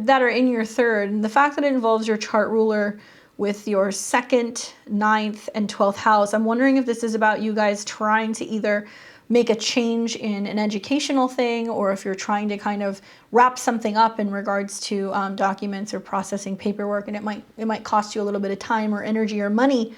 that are in your 3rd, and the fact that it involves your chart ruler with your 2nd, 9th, and 12th house. I'm wondering if this is about you guys trying to either make a change in an educational thing, or if you're trying to kind of wrap something up in regards to documents or processing paperwork, and it might cost you a little bit of time or energy or money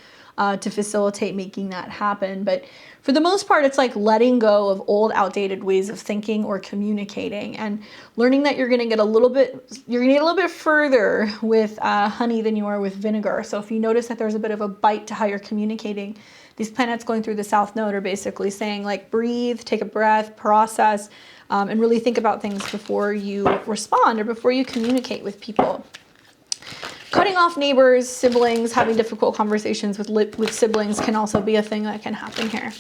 to facilitate making that happen. But for the most part, it's like letting go of old, outdated ways of thinking or communicating, and learning that you're going to get a little bit further with honey than you are with vinegar. So if you notice that there's a bit of a bite to how you're communicating, these planets going through the South Node are basically saying like breathe, take a breath, process, and really think about things before you respond or before you communicate with people. Cutting off neighbors, siblings, having difficult conversations with siblings can also be a thing that can happen here.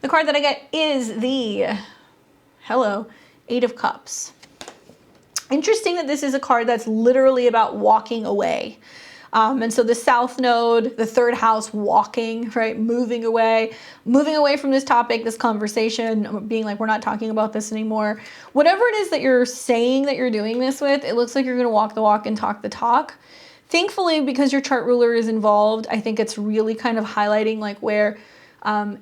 The card that I get is the Eight of Cups. Interesting that this is a card that's literally about walking away. And so the South Node, the 3rd house, walking, right? Moving away from this topic, this conversation, being like, we're not talking about this anymore. Whatever it is that you're saying that you're doing this with, it looks like you're going to walk the walk and talk the talk. Thankfully, because your chart ruler is involved, I think it's really kind of highlighting like where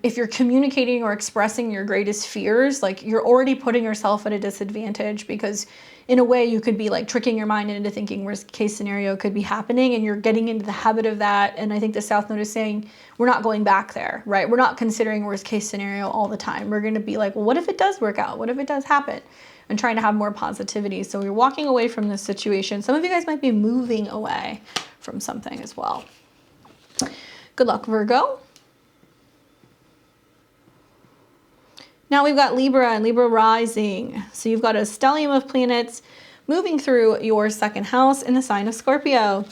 if you're communicating or expressing your greatest fears, like you're already putting yourself at a disadvantage, because in a way you could be like tricking your mind into thinking worst case scenario could be happening, and you're getting into the habit of that. And I think the South Node is saying we're not going back there, right? We're not considering worst case scenario all the time. We're going to be like, well, what if it does work out? What if it does happen? And trying to have more positivity. So you're walking away from this situation. Some of you guys might be moving away from something as well. Good luck, Virgo. Now we've got Libra and Libra rising. So you've got a stellium of planets moving through your 2nd house in the sign of Scorpio.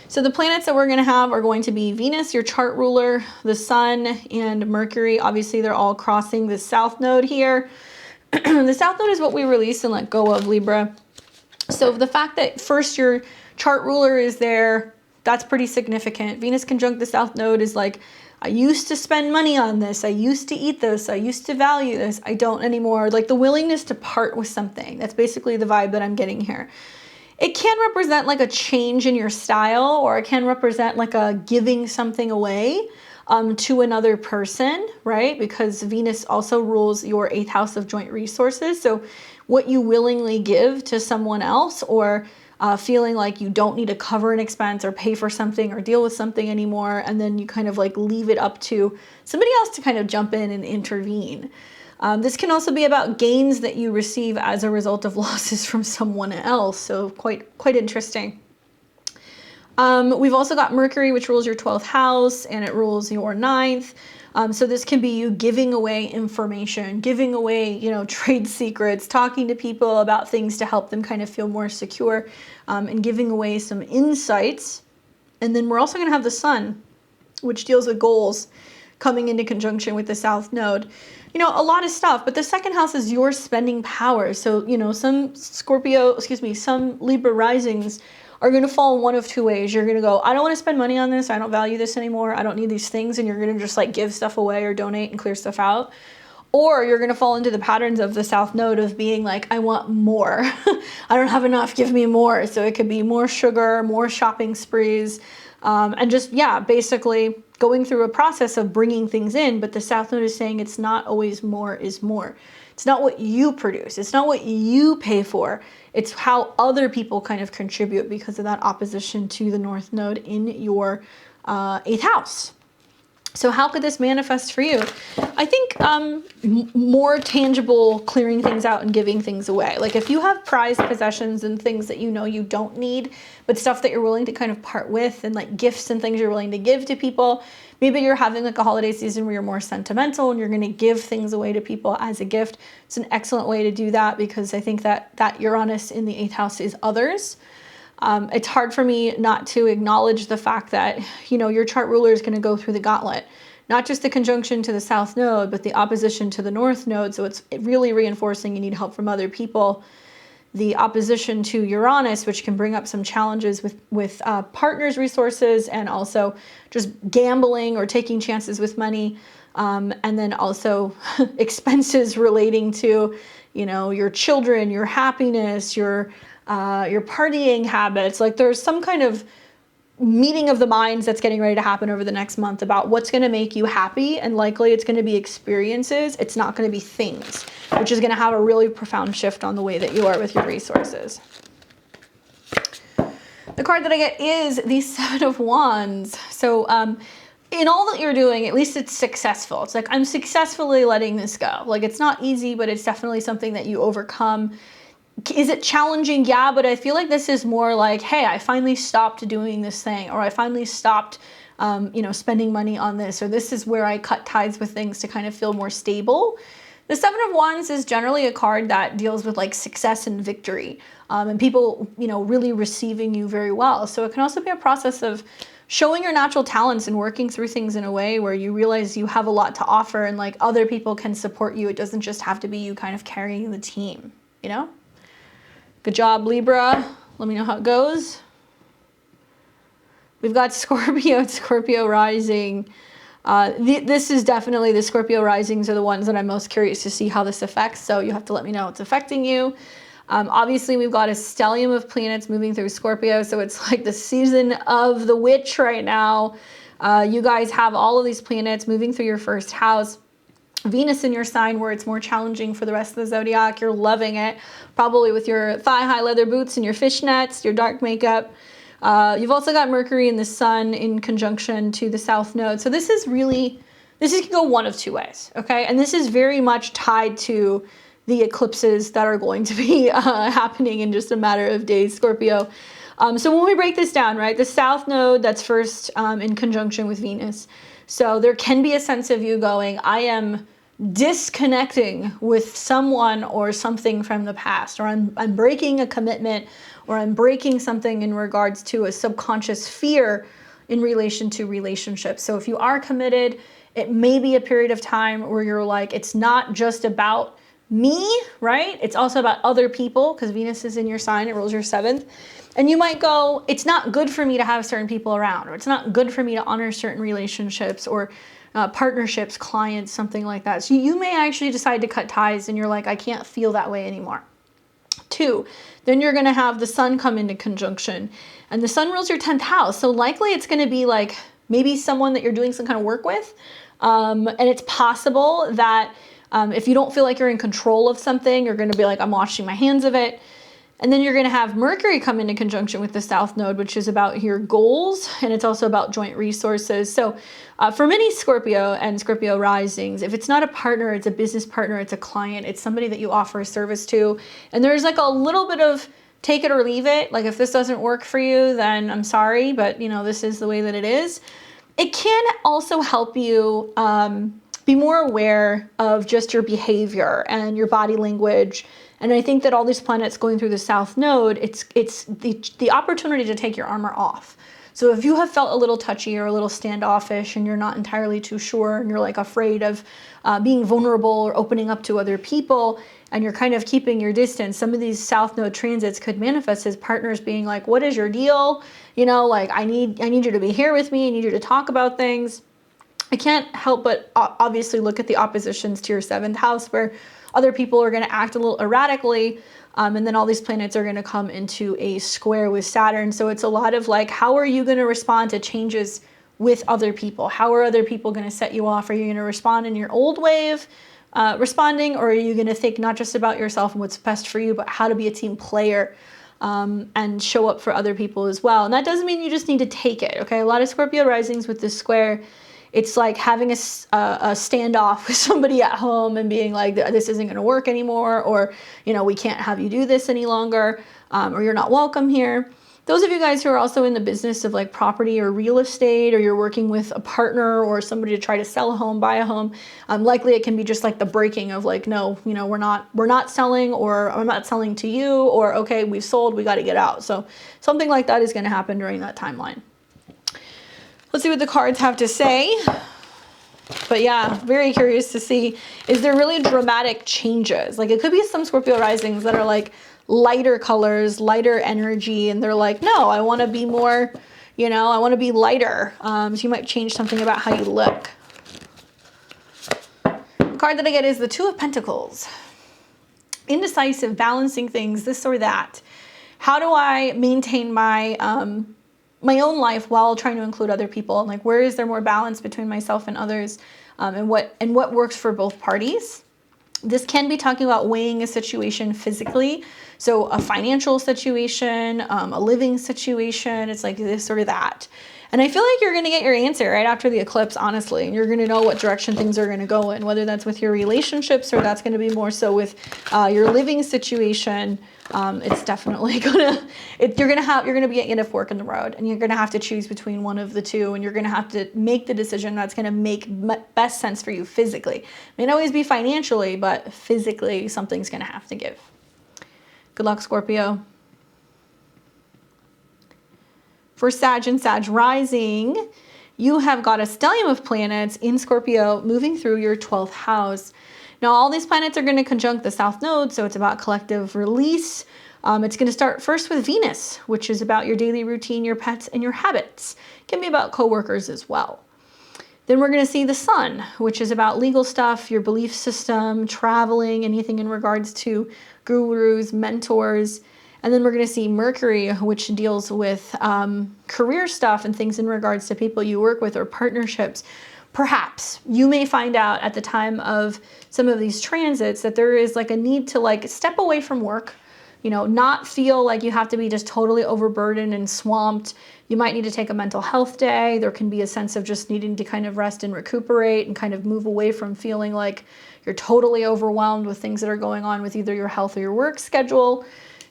So the planets that we're going to have are going to be Venus, your chart ruler, the Sun, and Mercury. Obviously, they're all crossing the South Node here. The South Node is what we release and let go of, Libra. So the fact that first your chart ruler is there, that's pretty significant. Venus conjunct the South Node is like, I used to spend money on this. I used to eat this. I used to value this. I don't anymore. Like the willingness to part with something. That's basically the vibe that I'm getting here. It can represent like a change in your style, or it can represent like a giving something away to another person, right? Because Venus also rules your 8th house of joint resources. So what you willingly give to someone else, or feeling like you don't need to cover an expense or pay for something or deal with something anymore, and then you kind of like leave it up to somebody else to kind of jump in and intervene. This can also be about gains that you receive as a result of losses from someone else, so quite interesting. We've also got Mercury, which rules your 12th house, and it rules your 9th. So this can be you giving away information, giving away, you know, trade secrets, talking to people about things to help them kind of feel more secure, and giving away some insights. And then we're also going to have the Sun, which deals with goals, coming into conjunction with the South Node. You know, a lot of stuff, but the 2nd house is your spending power. So, you know, some Libra risings are going to fall in one of two ways. You're going to go, I don't want to spend money on this. I don't value this anymore. I don't need these things. And you're going to just like give stuff away or donate and clear stuff out. Or you're going to fall into the patterns of the South Node of being like, I want more. I don't have enough. Give me more. So it could be more sugar, more shopping sprees, and just, yeah, basically going through a process of bringing things in. But the South Node is saying it's not always more is more. It's not what you produce. It's not what you pay for. It's how other people kind of contribute because of that opposition to the North Node in your 8th house. So how could this manifest for you? I think more tangible clearing things out and giving things away. Like if you have prized possessions and things that you know you don't need, but stuff that you're willing to kind of part with, and like gifts and things you're willing to give to people. Maybe you're having like a holiday season where you're more sentimental and you're going to give things away to people as a gift. It's an excellent way to do that because I think that Uranus in the 8th house is others. It's hard for me not to acknowledge the fact that, you know, your chart ruler is going to go through the gauntlet, not just the conjunction to the South Node, but the opposition to the North Node. So it's really reinforcing you need help from other people. The opposition to Uranus, which can bring up some challenges with partners' resources and also just gambling or taking chances with money. And then also expenses relating to, you know, your children, your happiness, your partying habits. Like there's some kind of meeting of the minds that's getting ready to happen over the next month about what's going to make you happy, and likely it's going to be experiences. It's not going to be things, which is going to have a really profound shift on the way that you are with your resources. The card that I get is the 7 of Wands. So in all that you're doing, at least it's successful. It's like, I'm successfully letting this go. Like it's not easy, but it's definitely something that you overcome. Is it challenging? Yeah, but I feel like this is more like, hey, I finally stopped doing this thing, or I finally stopped, you know, spending money on this, or this is where I cut ties with things to kind of feel more stable. The 7 of Wands is generally a card that deals with like success and victory, and people, you know, really receiving you very well. So it can also be a process of showing your natural talents and working through things in a way where you realize you have a lot to offer and like other people can support you. It doesn't just have to be you kind of carrying the team, you know? Good job, Libra. Let me know how it goes. We've got Scorpio, Scorpio rising. This is definitely, the Scorpio risings are the ones that I'm most curious to see how this affects. So you have to let me know it's affecting you. Obviously, we've got a stellium of planets moving through Scorpio. So it's like the season of the witch right now. You guys have all of these planets moving through your first house. Venus in your sign where it's more challenging for the rest of the zodiac. You're loving it, probably with your thigh-high leather boots and your fishnets, your dark makeup. You've also got Mercury and the Sun in conjunction to the South Node. So this is can go one of two ways, okay? And this is very much tied to the eclipses that are going to be happening in just a matter of days, Scorpio. So when we break this down, right, the South Node, that's first in conjunction with Venus. So there can be a sense of you going, I am disconnecting with someone or something from the past, or I'm breaking a commitment, or I'm breaking something in regards to a subconscious fear in relation to relationships. So if you are committed, it may be a period of time where you're like, it's not just about me, right? It's also about other people because Venus is in your sign, it rules your 7th. And you might go, it's not good for me to have certain people around, or it's not good for me to honor certain relationships or partnerships, clients, something like that. So you may actually decide to cut ties and you're like, I can't feel that way anymore. 2, then you're going to have the sun come into conjunction, and the sun rules your 10th house. So likely it's going to be like maybe someone that you're doing some kind of work with. And it's possible that if you don't feel like you're in control of something, you're going to be like, I'm washing my hands of it. And then you're going to have Mercury come into conjunction with the South Node, which is about your goals, and it's also about joint resources. So for many Scorpio and Scorpio risings, if it's not a partner, it's a business partner, it's a client, it's somebody that you offer a service to, and there's like a little bit of take it or leave it. Like if this doesn't work for you, then I'm sorry, but you know, this is the way that it is. It can also help you be more aware of just your behavior and your body language. And I think that all these planets going through the South Node, it's the opportunity to take your armor off. So if you have felt a little touchy or a little standoffish and you're not entirely too sure and you're like afraid of being vulnerable or opening up to other people and you're kind of keeping your distance, some of these South Node transits could manifest as partners being like, what is your deal? You know, like I need you to be here with me. I need you to talk about things. I can't help but obviously look at the oppositions to your 7th house where other people are going to act a little erratically, and then all these planets are going to come into a square with Saturn. So it's a lot of like, how are you going to respond to changes with other people? How are other people going to set you off? Are you going to respond in your old way of responding, or are you going to think not just about yourself and what's best for you, but how to be a team player and show up for other people as well? And that doesn't mean you just need to take it, okay? A lot of Scorpio risings with this square, it's like having a standoff with somebody at home and being like, this isn't going to work anymore, or, you know, we can't have you do this any longer, or you're not welcome here. Those of you guys who are also in the business of like property or real estate, or you're working with a partner or somebody to try to sell a home, buy a home, likely it can be just like the breaking of like, no, you know, we're not selling, or I'm not selling to you, or okay, we've sold, we got to get out. So something like that is going to happen during that timeline. Let's see what the cards have to say. But yeah, very curious to see, is there really dramatic changes? Like it could be some Scorpio risings that are like lighter colors, lighter energy, and they're like, no, I want to be more, you know, I want to be lighter. So you might change something about how you look. The card that I get is the 2 of Pentacles. Indecisive, balancing things, this or that. How do I maintain my my own life while trying to include other people? And like, where is there more balance between myself and others, and what works for both parties? This can be talking about weighing a situation physically. So a financial situation, a living situation, it's like this or that. And I feel like you're going to get your answer right after the eclipse, honestly, and you're going to know what direction things are going to go in, whether that's with your relationships or that's going to be more so with your living situation. It's definitely gonna, you're gonna be at the end of fork in the road, and you're gonna have to choose between one of the two, and you're gonna have to make the decision that's gonna make best sense for you physically. It may not always be financially, but physically something's gonna have to give. Good luck, Scorpio. For Sag and Sag rising, you have got a stellium of planets in Scorpio moving through your 12th house. Now, all these planets are going to conjunct the South Node, so it's about collective release. It's going to start first with Venus, which is about your daily routine, your pets, and your habits. It can be about coworkers as well. Then we're going to see the Sun, which is about legal stuff, your belief system, traveling, anything in regards to gurus, mentors. And then we're going to see Mercury, which deals with career stuff and things in regards to people you work with or partnerships. Perhaps you may find out at the time of some of these transits that there is like a need to like step away from work, you know, not feel like you have to be just totally overburdened and swamped. You might need to take a mental health day. There can be a sense of just needing to kind of rest and recuperate and kind of move away from feeling like you're totally overwhelmed with things that are going on with either your health or your work schedule.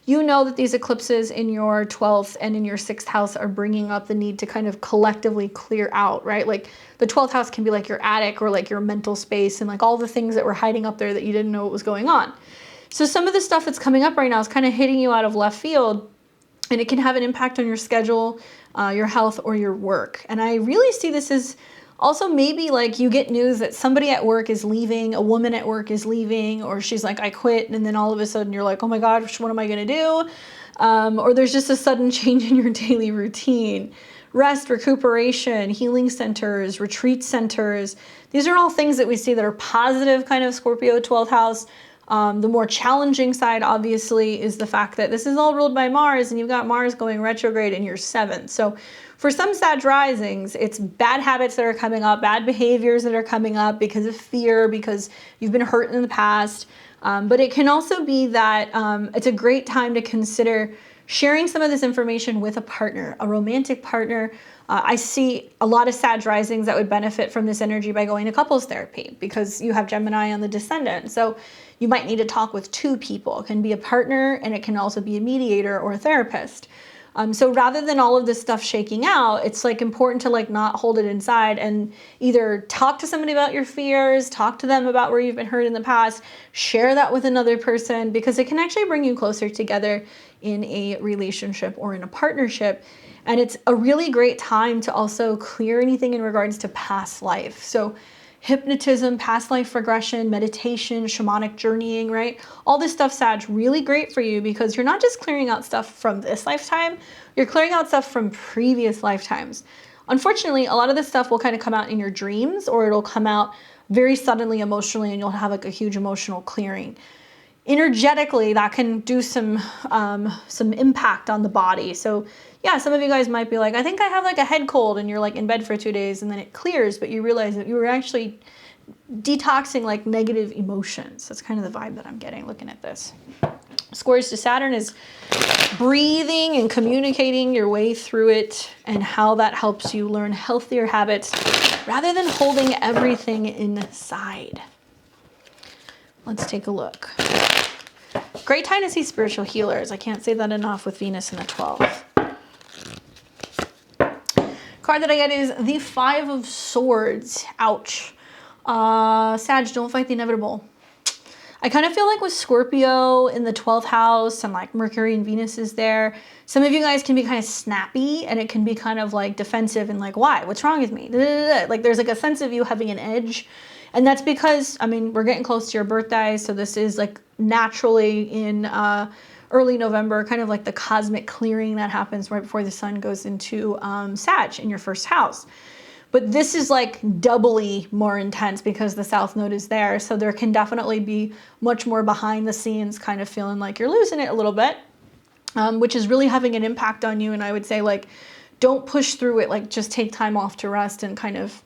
You know that these eclipses in your 12th and in your 6th house are bringing up the need to kind of collectively clear out, right? Like the 12th house can be like your attic or like your mental space and like all the things that were hiding up there that you didn't know what was going on. So some of the stuff that's coming up right now is kind of hitting you out of left field, and it can have an impact on your schedule, your health, or your work. And I really see this as Also, maybe like you get news that somebody at work is leaving, a woman at work is leaving, or she's like, I quit. And then all of a sudden you're like, oh my gosh, what am I going to do? Or there's just a sudden change in your daily routine. Rest, recuperation, healing centers, retreat centers. These are all things that we see that are positive kind of Scorpio 12th house. The more challenging side, obviously, is the fact that this is all ruled by Mars, and you've got Mars going retrograde in your 7th. So for some Sag risings, it's bad habits that are coming up, bad behaviors that are coming up because of fear, because you've been hurt in the past. But it can also be that it's a great time to consider sharing some of this information with a partner, a romantic partner. I see a lot of Sag risings that would benefit from this energy by going to couples therapy because you have Gemini on the descendant. So you might need to talk with 2 people. It can be a partner, and it can also be a mediator or a therapist. So rather than all of this stuff shaking out, it's like important to like not hold it inside and either talk to somebody about your fears, talk to them about where you've been hurt in the past, share that with another person, because it can actually bring you closer together in a relationship or in a partnership. And it's a really great time to also clear anything in regards to past life. So hypnotism, past life regression, meditation, shamanic journeying, right? All this stuff, Sag, really great for you because you're not just clearing out stuff from this lifetime, you're clearing out stuff from previous lifetimes. Unfortunately, a lot of this stuff will kind of come out in your dreams, or it'll come out very suddenly emotionally, and you'll have like a huge emotional clearing. Energetically, that can do some impact on the body. So yeah, some of you guys might be like, I think I have like a head cold, and you're like in bed for 2 days and then it clears, but you realize that you were actually detoxing like negative emotions. That's kind of the vibe that I'm getting looking at this. Squares to Saturn is breathing and communicating your way through it and how that helps you learn healthier habits rather than holding everything inside. Let's take a look. Great time to see spiritual healers. I can't say that enough with Venus in the 12th. Card that I get is the 5 of Swords. Ouch. Sag, don't fight the inevitable. I kind of feel like with Scorpio in the 12th house and like Mercury and Venus is there, some of you guys can be kind of snappy, and it can be kind of like defensive and like, why? What's wrong with me? Like there's like a sense of you having an edge. And that's because, I mean, we're getting close to your birthday. So this is like naturally in early November, kind of like the cosmic clearing that happens right before the sun goes into Sag in your 1st house. But this is like doubly more intense because the South Node is there. So there can definitely be much more behind the scenes kind of feeling like you're losing it a little bit, which is really having an impact on you. And I would say like, don't push through it. Like just take time off to rest and kind of,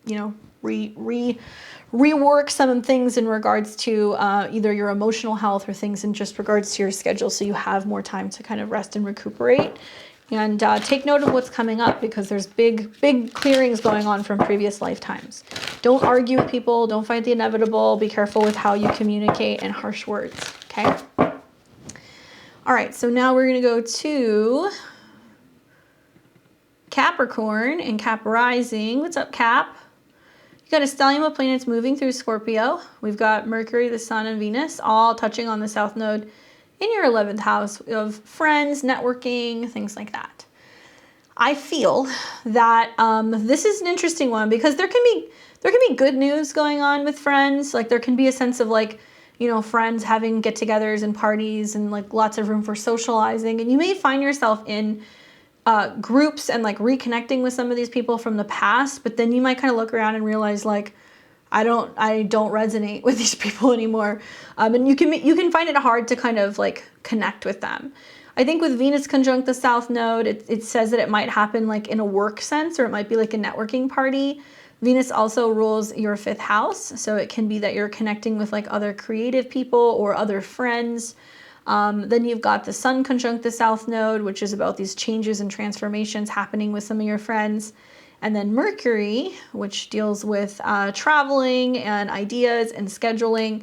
you know, rework some things in regards to either your emotional health or things in just regards to your schedule, so you have more time to kind of rest and recuperate. And take note of what's coming up, because there's big clearings going on from previous lifetimes. Don't argue with people. Don't fight the inevitable. Be careful with how you communicate and harsh words. Okay. All right. So now we're going to go to Capricorn and Cap rising. What's up, Cap? You got a stellium of planets moving through Scorpio. We've got Mercury, the Sun, and Venus all touching on the South Node in your 11th house of friends, networking, things like that. I feel that this is an interesting one because there can be good news going on with friends. Like there can be a sense of like, you know, friends having get-togethers and parties and like lots of room for socializing. And you may find yourself in groups and like reconnecting with some of these people from the past, but then you might kind of look around and realize like, I don't resonate with these people anymore. And you can find it hard to kind of like connect with them. I think with Venus conjunct the South Node, it says that it might happen like in a work sense, or it might be like a networking party. Venus also rules your 5th house. So it can be that you're connecting with like other creative people or other friends. Then you've got the Sun conjunct the South Node, which is about these changes and transformations happening with some of your friends. And then Mercury, which deals with traveling and ideas and scheduling.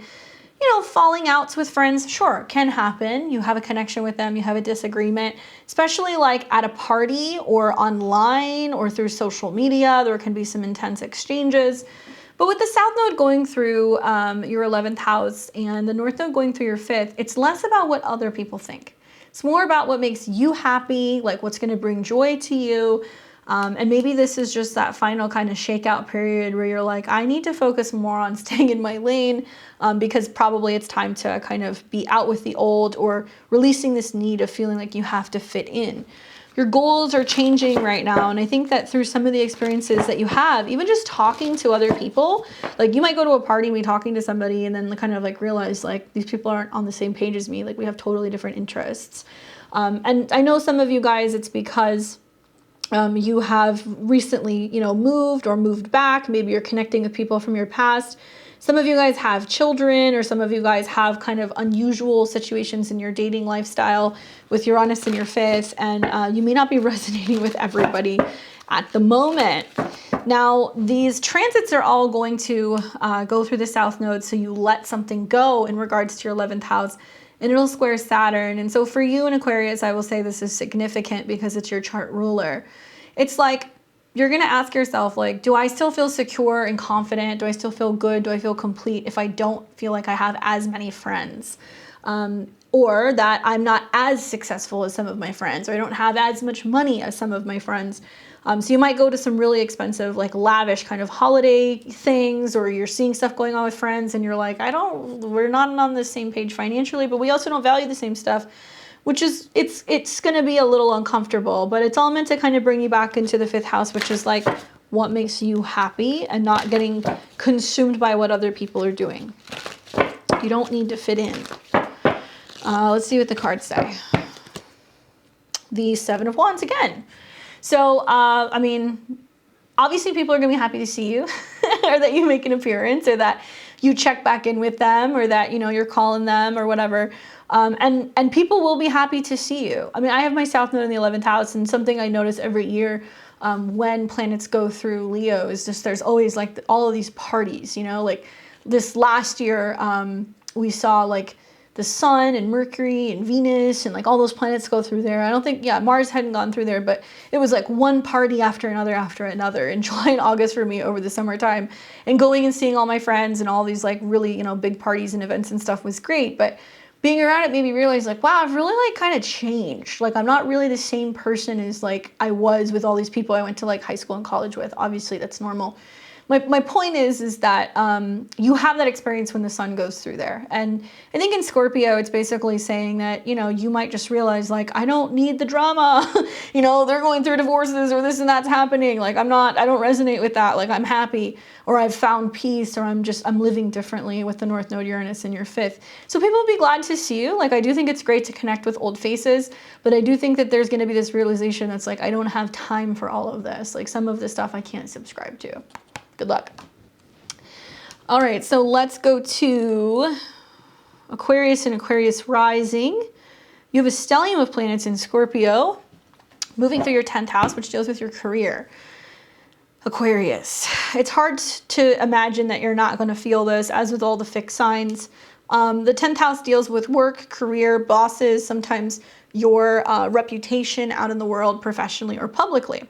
You know, falling outs with friends, sure, can happen. You have a connection with them, you have a disagreement, especially like at a party or online or through social media. There can be some intense exchanges. But with the South Node going through your 11th house and the North Node going through your 5th, it's less about what other people think. It's more about what makes you happy, like what's going to bring joy to you. And maybe this is just that final kind of shakeout period where you're like, I need to focus more on staying in my lane, because probably it's time to kind of be out with the old, or releasing this need of feeling like you have to fit in. Your goals are changing right now. And I think that through some of the experiences that you have, even just talking to other people, like you might go to a party and be talking to somebody and then kind of like realize like these people aren't on the same page as me. Like we have totally different interests. And I know some of you guys, it's because you have recently, moved or moved back. Maybe you're connecting with people from your past. Some of you guys have children, or some of you guys have kind of unusual situations in your dating lifestyle with Uranus in your fifth, and you may not be resonating with everybody at the moment. Now, these transits are all going to go through the South Node, so you let something go in regards to your 11th house, and it'll square Saturn. And so for you in Aquarius, I will say this is significant because it's your chart ruler. It's like, you're going to ask yourself, like, do I still feel secure and confident? Do I still feel good? Do I feel complete if I don't feel like I have as many friends? Or that I'm not as successful as some of my friends, or I don't have as much money as some of my friends. So you might go to some really expensive, like lavish kind of holiday things, or you're seeing stuff going on with friends and you're like, we're not on the same page financially, but we also don't value the same stuff. Which is, it's going to be a little uncomfortable, but it's all meant to kind of bring you back into the 5th house, which is like what makes you happy and not getting consumed by what other people are doing. You don't need to fit in. Let's see what the cards say. The 7 of Wands again. So, I mean, obviously people are going to be happy to see you or that you make an appearance, or that you check back in with them, or that, you're calling them or whatever. And people will be happy to see you. I mean, I have my South Node in the 11th house, and something I notice every year when planets go through Leo is just there's always like all of these parties, like this last year we saw like the Sun and Mercury and Venus and like all those planets go through there. I don't think, Mars hadn't gone through there, but it was like one party after another in July and August for me over the summertime. And going and seeing all my friends and all these like really, big parties and events and stuff was great. But being around it made me realize like, wow, I've really like kind of changed. Like I'm not really the same person as like I was with all these people I went to like high school and college with. Obviously that's normal. My point is that you have that experience when the sun goes through there. And I think in Scorpio, it's basically saying that, you might just realize like, I don't need the drama, they're going through divorces or this and that's happening. Like I don't resonate with that. Like I'm happy, or I've found peace, or I'm living differently with the North Node Uranus in your 5th. So people will be glad to see you. Like I do think it's great to connect with old faces, but I do think that there's going to be this realization that's like, I don't have time for all of this. Like some of the stuff I can't subscribe to. Good luck. All right, so let's go to Aquarius and Aquarius rising. You have a stellium of planets in Scorpio moving through your 10th house, which deals with your career. Aquarius. It's hard to imagine that you're not going to feel this, as with all the fixed signs. The 10th house deals with work, career, bosses, sometimes your reputation out in the world, professionally or publicly.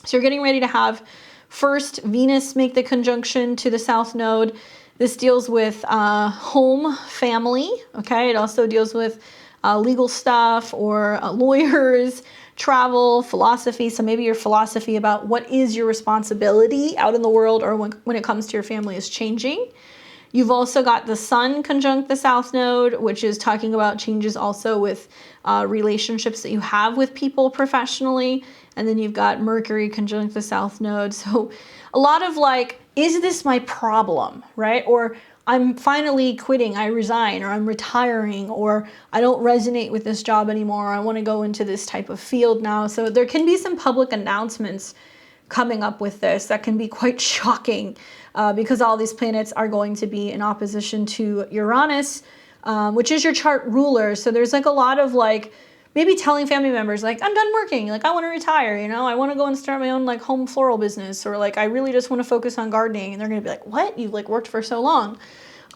So you're getting ready to have first Venus make the conjunction to the South Node. This deals with home, family, okay? It also deals with legal stuff, or lawyers, travel, philosophy. So maybe your philosophy about what is your responsibility out in the world, or when it comes to your family, is changing. You've also got the Sun conjunct the South Node, which is talking about changes also with relationships that you have with people professionally. And then you've got Mercury conjunct the South Node. So a lot of like, is this my problem, right? Or I'm finally quitting, I resign, or I'm retiring, or I don't resonate with this job anymore, or I want to go into this type of field now. So there can be some public announcements coming up with this that can be quite shocking because all these planets are going to be in opposition to Uranus, which is your chart ruler. So there's like a lot of like, maybe telling family members, like, I'm done working, like, I want to retire, I want to go and start my own, like, home floral business, or, like, I really just want to focus on gardening, and they're going to be like, what? You've, like, worked for so long.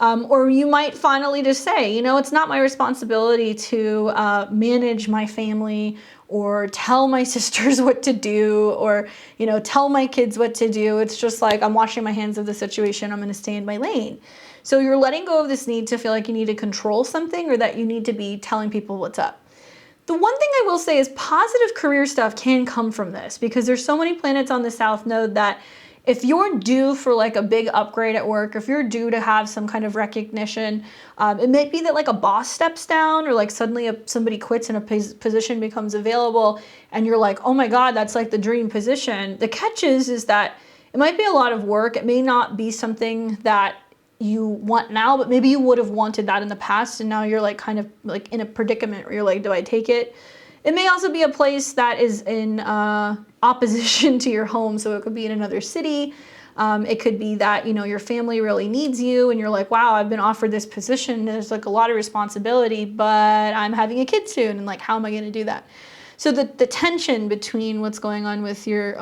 Or you might finally just say, it's not my responsibility to manage my family, or tell my sisters what to do, or, tell my kids what to do. It's just like, I'm washing my hands of the situation, I'm going to stay in my lane. So you're letting go of this need to feel like you need to control something, or that you need to be telling people what's up. The one thing I will say is positive career stuff can come from this, because there's so many planets on the South Node that if you're due for like a big upgrade at work, if you're due to have some kind of recognition, it may be that like a boss steps down, or like suddenly somebody quits and a position becomes available and you're like, oh my God, that's like the dream position. The catch is that it might be a lot of work. It may not be something that you want now, but maybe you would have wanted that in the past, and now you're like kind of like in a predicament where you're like, do I take it? It may also be a place that is in opposition to your home, so it could be in another city. It could be that, you know, your family really needs you and you're like, wow, I've been offered this position, there's like a lot of responsibility, but I'm having a kid soon, and like, how am I going to do that? So the tension between what's going on with your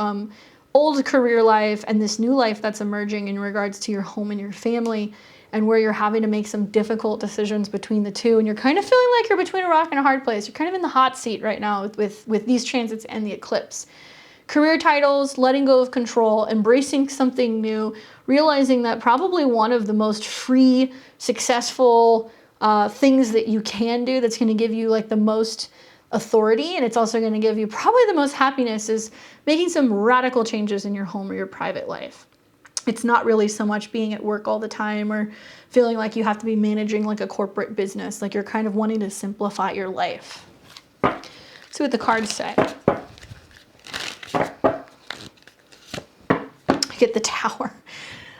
old career life and this new life that's emerging in regards to your home and your family, and where you're having to make some difficult decisions between the two, and you're kind of feeling like you're between a rock and a hard place. You're kind of in the hot seat right now with these transits and the eclipse. Career titles, letting go of control, embracing something new, realizing that probably one of the most free, successful things that you can do that's going to give you like the most authority, and it's also going to give you probably the most happiness, is making some radical changes in your home or your private life. It's not really so much being at work all the time or feeling like you have to be managing like a corporate business. Like, you're kind of wanting to simplify your life. See what the cards say. I get the Tower.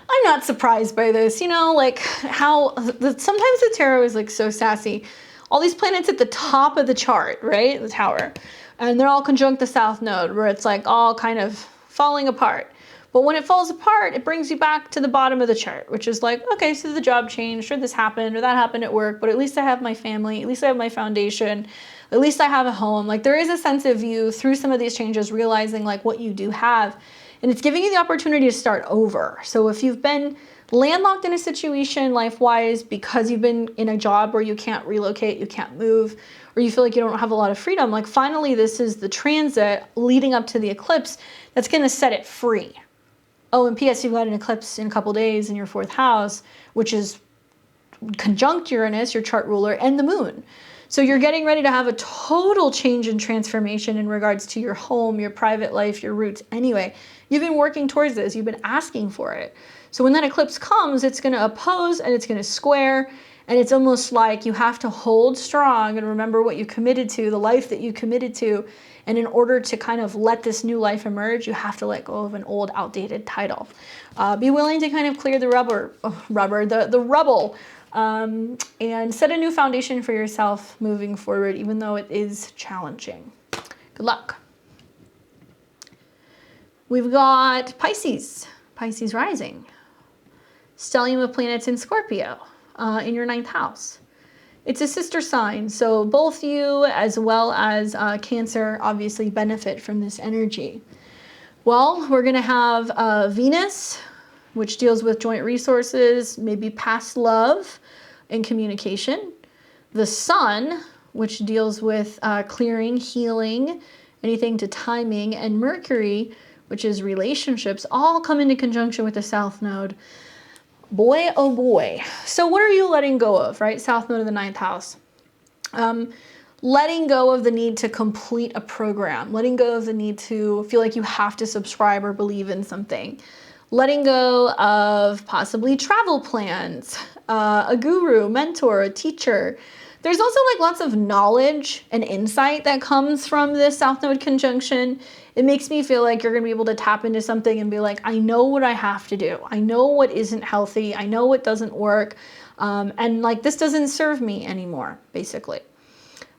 I'm not surprised by this, you know, like how sometimes the tarot is like so sassy. All these planets at the top of the chart, right? The Tower. And they're all conjunct the South Node, where it's like all kind of falling apart. But when it falls apart, it brings you back to the bottom of the chart, which is like, okay, so the job changed, or this happened, or that happened at work, but at least I have my family, at least I have my foundation, at least I have a home. Like, there is a sense of you through some of these changes, realizing like what you do have, and it's giving you the opportunity to start over. So if you've been landlocked in a situation life-wise because you've been in a job where you can't relocate, you can't move, or you feel like you don't have a lot of freedom, like finally this is the transit leading up to the eclipse that's going to set it free. Oh, and P.S. you've got an eclipse in a couple days in your 4th house, which is conjunct Uranus, your chart ruler, and the moon. So you're getting ready to have a total change and transformation in regards to your home, your private life, your roots. Anyway, you've been working towards this. You've been asking for it. So when that eclipse comes, it's going to oppose and it's going to square. And it's almost like you have to hold strong and remember what you committed to, the life that you committed to. And in order to kind of let this new life emerge, you have to let go of an old, outdated title. Be willing to kind of clear the rubble, and set a new foundation for yourself moving forward, even though it is challenging. Good luck. We've got Pisces rising. Stellium of planets in Scorpio in your 9th house. It's a sister sign, so both you as well as Cancer obviously benefit from this energy. Well, we're going to have Venus, which deals with joint resources, maybe past love and communication. The Sun, which deals with clearing, healing, anything to timing, and Mercury, which is relationships, all come into conjunction with the South Node. Boy, oh boy. So what are you letting go of, right? South Node of the 9th house. Letting go of the need to complete a program. Letting go of the need to feel like you have to subscribe or believe in something. Letting go of possibly travel plans, a guru, mentor, a teacher. There's also like lots of knowledge and insight that comes from this South Node conjunction. It makes me feel like you're going to be able to tap into something and be like, I know what I have to do. I know what isn't healthy. I know what doesn't work. And like, this doesn't serve me anymore, basically.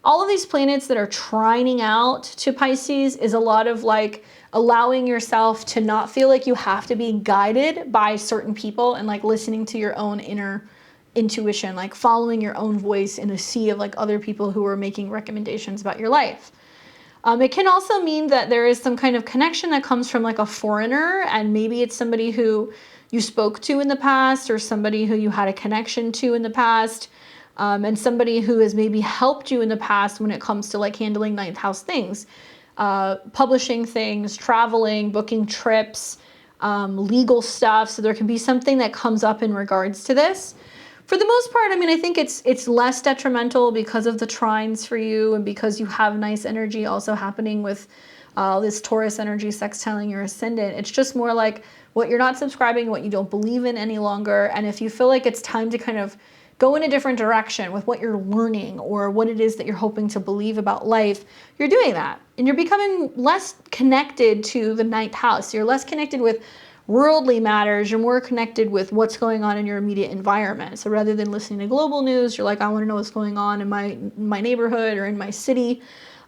All of these planets that are trining out to Pisces is a lot of like allowing yourself to not feel like you have to be guided by certain people, and like listening to your own inner intuition, like following your own voice in a sea of like other people who are making recommendations about your life. It can also mean that there is some kind of connection that comes from like a foreigner, and maybe it's somebody who you spoke to in the past, or somebody who you had a connection to in the past, and somebody who has maybe helped you in the past when it comes to like handling 9th house things, publishing things, traveling, booking trips, legal stuff. So there can be something that comes up in regards to this. For the most part, I mean, I think it's less detrimental because of the trines for you and because you have nice energy also happening with this Taurus energy sextiling your ascendant. It's just more like what you're not subscribing, what you don't believe in any longer. And if you feel like it's time to kind of go in a different direction with what you're learning or what it is that you're hoping to believe about life, you're doing that. And you're becoming less connected to the ninth house. You're less connected with worldly matters. You're more connected with what's going on in your immediate environment. So rather than listening to global news, you're like, I want to know what's going on in my neighborhood or in my city.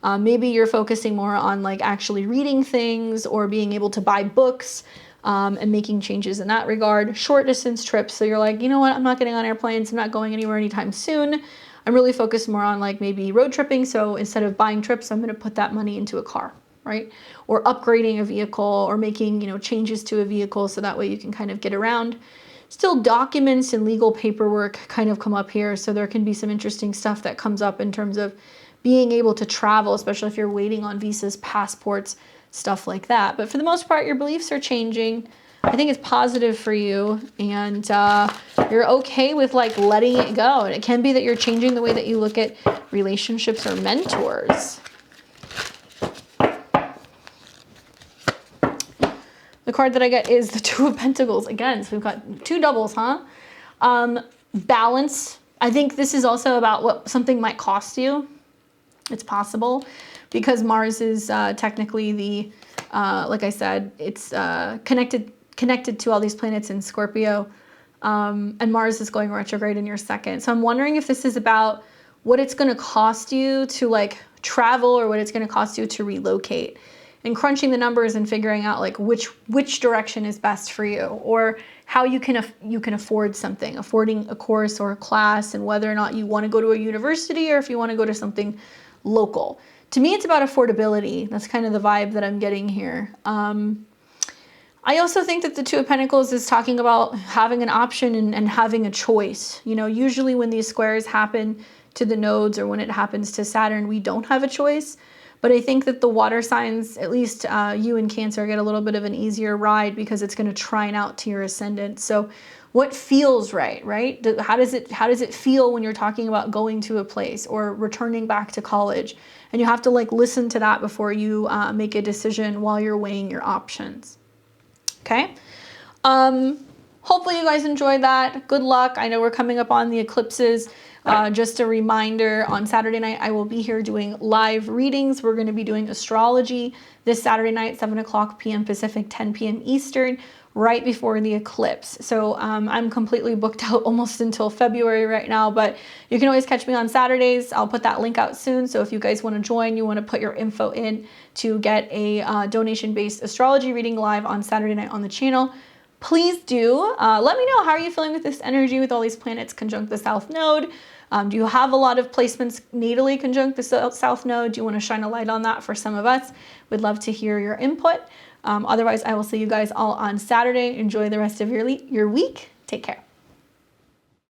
Maybe you're focusing more on like actually reading things or being able to buy books and making changes in that regard. Short distance trips. So you're like, you know what? I'm not getting on airplanes. I'm not going anywhere anytime soon. I'm really focused more on like maybe road tripping. So instead of buying trips, I'm going to put that money into a car, right? Or upgrading a vehicle or making, changes to a vehicle so that way you can kind of get around. Still, documents and legal paperwork kind of come up here. So there can be some interesting stuff that comes up in terms of being able to travel, especially if you're waiting on visas, passports, stuff like that. But for the most part, your beliefs are changing. I think it's positive for you, and you're okay with like letting it go. And it can be that you're changing the way that you look at relationships or mentors. The card that I get is the Two of Pentacles again. So we've got two doubles, huh? Balance. I think this is also about what something might cost you. It's possible because Mars is technically the, like I said, it's connected to all these planets in Scorpio, and Mars is going retrograde in your second. So I'm wondering if this is about what it's going to cost you to like travel or what it's going to cost you to relocate, and crunching the numbers and figuring out like which direction is best for you, or how you can afford something, affording a course or a class, and whether or not you want to go to a university or if you want to go to something local. To me, it's about affordability. That's kind of the vibe that I'm getting here. I also think that the Two of Pentacles is talking about having an option and having a choice. Usually when these squares happen to the nodes or when it happens to Saturn, we don't have a choice. But I think that the water signs, at least you and Cancer, get a little bit of an easier ride because it's going to trine out to your ascendant. So what feels right? How does it feel when you're talking about going to a place or returning back to college? And you have to like listen to that before you make a decision while you're weighing your options. Okay. Hopefully you guys enjoyed that. Good luck. I know we're coming up on the eclipses. Just a reminder, on Saturday night, I will be here doing live readings. We're going to be doing astrology this Saturday night, 7:00 p.m. Pacific, 10 p.m. Eastern, right before the eclipse. So I'm completely booked out almost until February right now, but you can always catch me on Saturdays. I'll put that link out soon. So if you guys want to join, you want to put your info in to get a donation-based astrology reading live on Saturday night on the channel, please do. Let me know, how are you feeling with this energy with all these planets conjunct the South Node? Do you have a lot of placements natally conjunct the South Node? Do you want to shine a light on that for some of us? We'd love to hear your input. Otherwise, I will see you guys all on Saturday. Enjoy the rest of your week. Take care.